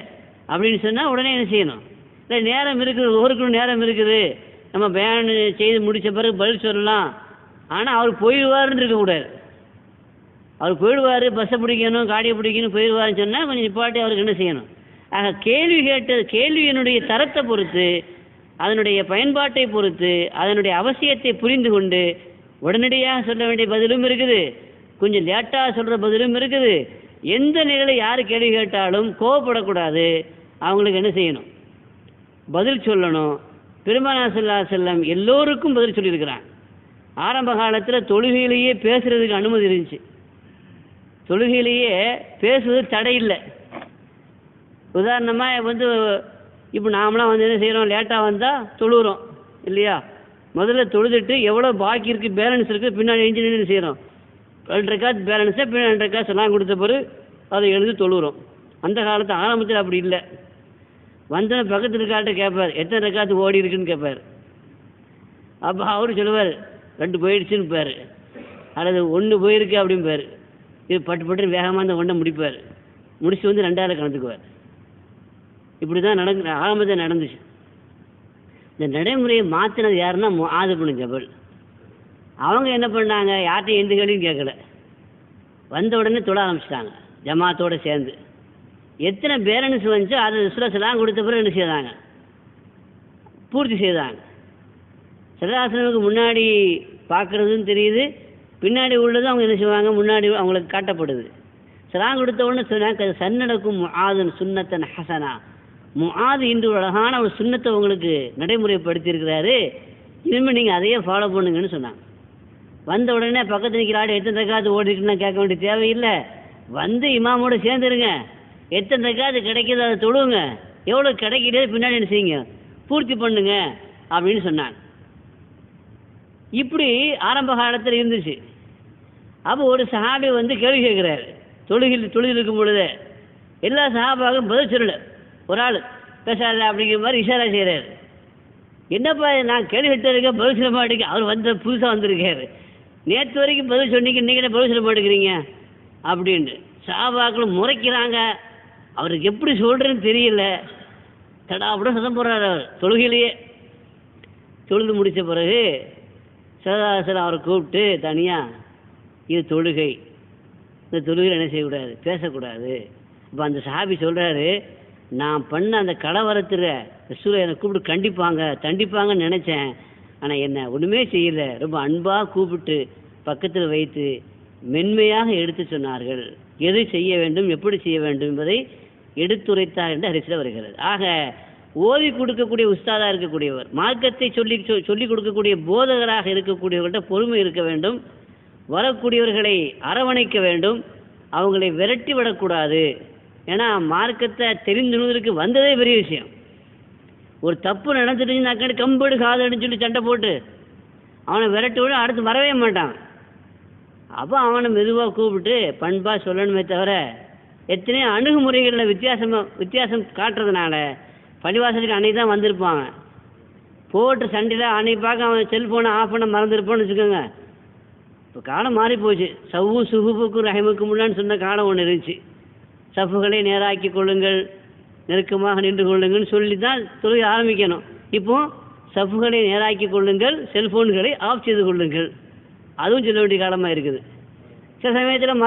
அப்படின்னு சொன்னால் உடனே என்ன செய்யணும்? இல்லை நேரம் இருக்குது, ஒவ்வொருக்கும் நேரம் இருக்குது, நம்ம பயான் செய்து முடித்த பிறகு பதில் சொல்லலாம். ஆனால் அவர் போயிடுவாருன்னு இருக்கக்கூடாது. அவர் போயிடுவார், பஸ்ஸை பிடிக்கணும், காடியை பிடிக்கணும், போயிடுவாருன்னு சொன்னால் கொஞ்சம் நிப்பாட்டி அவருக்கு என்ன செய்யணும்? ஆக கேள்வி கேட்டது கேள்வியினுடைய தரத்தை பொறுத்து, அதனுடைய பயன்பாட்டை பொறுத்து, அதனுடைய அவசியத்தை புரிந்து கொண்டு உடனடியாக சொல்ல வேண்டிய பதிலும் இருக்குது, கொஞ்சம் லேட்டாக சொல்கிற பதிலும் இருக்குது. எந்த நிலையில் யார் கேள்வி கேட்டாலும் கோவப்படக்கூடாது. அவங்களுக்கு என்ன செய்யணும்? பதில் சொல்லணும். பெருமானார் ஸல்லல்லாஹு அலைஹி வஸல்லம் எல்லோருக்கும் பதில் சொல்லியிருக்கிறாங்க. ஆரம்ப காலத்தில் தொழுகையிலேயே பேசுகிறதுக்கு அனுமதி இருந்துச்சு. தொழுகையிலேயே பேசுவது தடை இல்லை. உதாரணமாக வந்து இப்போ நாமளாம் வந்து என்ன செய்கிறோம்? லேட்டாக வந்தால் தொழுகிறோம் இல்லையா? முதல்ல தொழுதுட்டு எவ்வளோ பாக்கி இருக்குது, பேலன்ஸ் இருக்குது, பின்னாடி இன்ஜினியர் செய்கிறோம். 2 ரக்காத் பேலன்ஸை பின்னாடி 2 ரக்காத் எல்லாம் கொடுத்த பிறகு அதை எழுதி தொழுகிறோம். அந்த காலத்து ஆரம்பத்தில் அப்படி இல்லை. வந்தோடனே பக்கத்து இருக்காட்ட கேட்பார், எத்தனை ரக்காத்து ஓடி இருக்குன்னு கேட்பார். அப்போ அவரு சொல்லுவார் 2 போயிடுச்சுன்னு பாரு, அல்லது 1 போயிருக்கு அப்படின்பார். இது பட்டு பட்டு வேகமாக அந்த 1 முடிப்பார். முடிச்சு வந்து 2ஆவது கலந்துக்குவார். இப்படி தான் ஆரம்பத்தில் நடந்துச்சு. இந்த நடைமுறையை மாற்றினது யாருன்னா முஆது இப்னு ஜபல். அவங்க என்ன பண்ணாங்க? யார்கிட்டையும் எந்த கேள்வியும் கேட்கல, வந்த உடனே தொழ ஆரம்பிச்சிட்டாங்க ஜமாத்தோடு சேர்ந்து. எத்தனை பேலன்ஸ் வந்துச்சோ அது சுலசலாம் கொடுத்த பிறகு என்ன செய்தாங்க? பூர்த்தி செய்தாங்க. சிலாசனமுக்கு முன்னாடி பார்க்குறதுன்னு தெரியுது, பின்னாடி உள்ளதும் அவங்க என்ன செய்வாங்க? முன்னாடி அவங்களுக்கு காட்டப்படுது. சலாம் கொடுத்த உடனே சொன்னாங்க, சன்னடக்கும் முஆதுன் சுன்னத்தன் ஹசனா. முஆது இன்று ஒரு அழகான ஒரு சுன்னத்தை உங்களுக்கு நடைமுறைப்படுத்தியிருக்கிறாரு, இனிமேல் நீங்கள் அதையே ஃபாலோ பண்ணுங்கன்னு சொன்னாங்க. வந்த உடனே பக்கத்து நிற்கிற ஆடு எத்தனை ரக்காத்து ஓடிருக்குன்னா கேட்க வேண்டிய தேவையில்லை. வந்து இமாமோடு சேர்ந்துருங்க, எத்தனை ரக்காத்து கிடைக்கிதோ அதை தொழுவுங்க, எவ்வளோ கிடைக்கிறதோ பின்னாடி என்ன செய்யுங்க? பூர்த்தி பண்ணுங்க அப்படின்னு சொன்னாங்க. இப்படி ஆரம்ப காலத்தில் இருந்துச்சு. அப்போ ஒரு சஹாபி வந்து கேள்வி கேட்குறாரு, தொழுகை இருக்கும் பொழுது எல்லா சஹாபாவும் பதில் சொல்லலை. ஒரு ஆள் பேசல அப்படிங்கிற மாதிரி இஷாரா செய்கிறார். என்னப்பா நான் கேள்வி கேட்டிருக்கேன், பதில் சொல்ல மாட்டேங்க. அவர் வந்து புதுசாக வந்திருக்காரு, நேற்று வரைக்கும் பதில் சொன்னீங்க, இன்றைக்கி பதில் சொல்ல மாட்டேங்கிறீங்க அப்படின்ட்டு சஹாபாக்களும் முறைக்கிறாங்க. அவருக்கு எப்படி சொல்கிறேன்னு தெரியல. தடாப்பட சத்தம் போடுறாரு அவர் தொழுகையிலேயே. தொழுது முடித்த பிறகு சதாசலம் அவரை கூப்பிட்டு தனியாக, இது தொழுகை, இந்த தொழுகையில் என்ன செய்யக்கூடாது? பேசக்கூடாது. இப்போ அந்த சஹாபி சொல்கிறாரு, நான் பண்ண அந்த கலவரத்தில் ரசூலை என்னை கூப்பிட்டு தண்டிப்பாங்கன்னு நினச்சேன். ஆனால் என்ன ஒன்றுமே செய்யலை. ரொம்ப அன்பாக கூப்பிட்டு பக்கத்தில் வைத்து மென்மையாக எடுத்து சொன்னார்கள். எது செய்ய வேண்டும், எப்படி செய்ய வேண்டும் என்பதை எடுத்துரைத்தார் என்று ஹதீஸில் வருகிறது. ஆக ஓதி கொடுக்கக்கூடிய உஸ்தாதாக இருக்கக்கூடியவர், மார்க்கத்தை சொல்லிக் கொடுக்கக்கூடிய போதகராக இருக்கக்கூடியவர்கள்ட்ட பொறுமை இருக்க வேண்டும். வரக்கூடியவர்களை அரவணைக்க வேண்டும், அவங்களை விரட்டி விடக்கூடாது. ஏன்னா மார்க்கத்தை தெரிந்துவதற்கு வந்ததே பெரிய விஷயம். ஒரு தப்பு நடந்துட்டுச்சுன்னா கம்பெடு காதடின்னு சொல்லி சண்டை போட்டு அவனை விரட்டி விட அடுத்து வரவே மாட்டான். அப்போ அவனை மெதுவாக கூப்பிட்டு பண்பாக சொல்லணுமே தவிர, எத்தனையோ அணுகுமுறைகளில் வித்தியாசம் காட்டுறதுனால பள்ளிவாசலுக்கு அன்னைக்கு தான் வந்திருப்பாங்க. போட்டு சண்டையில் அன்னைக்கு பார்க்க அவன் செல்ஃபோனை ஆஃப் பண்ண மறந்துருப்பான்னு வச்சுக்கோங்க. இப்போ காலம் மாறி போச்சு. சவ்வு சுகுப்புக்கும் ரஹிமுக்கு முன்னான்னு சொன்ன காலம் ஒன்று இருந்துச்சு. சஃப்புகளை நேராக்கி கொள்ளுங்கள், நெருக்கமாக நின்று கொள்ளுங்கள்னு சொல்லி தான் தொழுகை ஆரம்பிக்கணும். இப்போது சஃப்புகளை நேராக்கி கொள்ளுங்கள், செல்ஃபோன்களை ஆஃப் செய்து கொள்ளுங்கள், அதுவும் சொல்ல வேண்டிய காலமாக இருக்குது. சில சமயத்தில்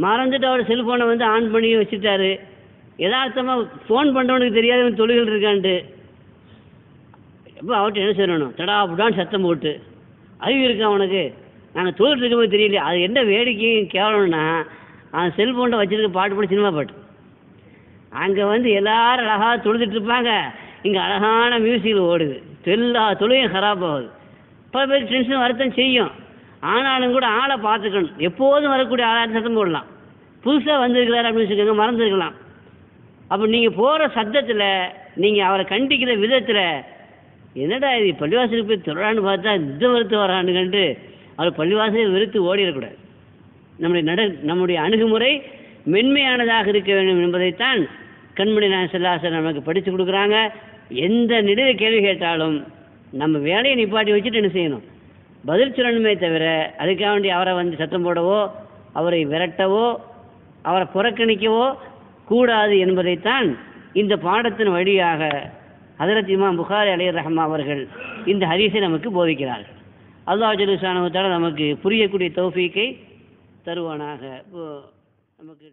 மறந்துட்டு அவர் செல்ஃபோனை வந்து ஆன் பண்ணி வச்சுட்டாரு. யதார்த்தமாக ஃபோன் பண்ணுறவனுக்கு தெரியாத தொழுகள் இருக்கான்ட்டு எப்போ அவர்கிட்ட என்ன செய்யணும்? தடாப்புடான்னு சத்தம் போட்டு, அறிவு இருக்கா அவனுக்கு? நாங்கள் தொழில் இருக்கும்போது தெரியல. அது என்ன வேடிக்கையும் கேவலம்னா, அவன் செல்ஃபோனில் வச்சுருக்க பாட்டு போட சினிமா பாட்டு. அங்கே வந்து எல்லோரும் அழகாக தொழுதுட்டு இருப்பாங்க, இங்கே அழகான மியூசிக்கில் ஓடுது. எல்லா தொழிலையும் ஹராப் ஆகுது. பல பேருக்கு டென்ஷன் வருத்தம் செய்யும். ஆனாலும் கூட ஆளை பார்த்துக்கணும். எப்போதும் வரக்கூடிய ஆளாக சத்தம் போடலாம். புதுசாக வந்திருக்கிறார் அப்படின்னு வச்சுக்கோங்க, மறந்துருக்கலாம். அப்போ நீங்கள் போகிற சத்தத்தில், நீங்கள் அவரை கண்டிக்கிற விதத்தில், என்னடா இது பள்ளிவாசலுக்கு போய் தொழான்னு பார்த்தா இந்த வெறுத்து வரானுங்கன்ட்டு அவர் பள்ளிவாசலை வெறுத்து ஓடிடக்கூடாது. நம்முடைய அணுகுமுறை மென்மையானதாக இருக்க வேண்டும் என்பதைத்தான் கண்மணி நாயகம் ஸல்லல்லாஹு அலைஹி வஸல்லம் நமக்கு படித்து கொடுக்குறாங்க. எந்த நிலையில் கேள்வி கேட்டாலும் நம்ம வேலையை நிப்பாட்டி வச்சுட்டு என்ன செய்யணும்? பதில் சொல்லணுமே தவிர, அதுக்காக வேண்டி அவரை வந்து சத்தம் போடவோ, அவரை விரட்டவோ, அவரை புறக்கணிக்கவோ கூடாது என்பதைத்தான் இந்த பாடத்தின் வழியாக ஹஜ்ரத் இமாம் புகாரி அலைஹி ரஹ்மா அவர்கள் இந்த ஹதீஸை நமக்கு போதிக்கிறார்கள். அல்லாஹ் ஜல்ல ஷானஹு வ தஆலா நமக்கு புரியக்கூடிய தௌஃபீக்கை தருவானாக. நமக்கு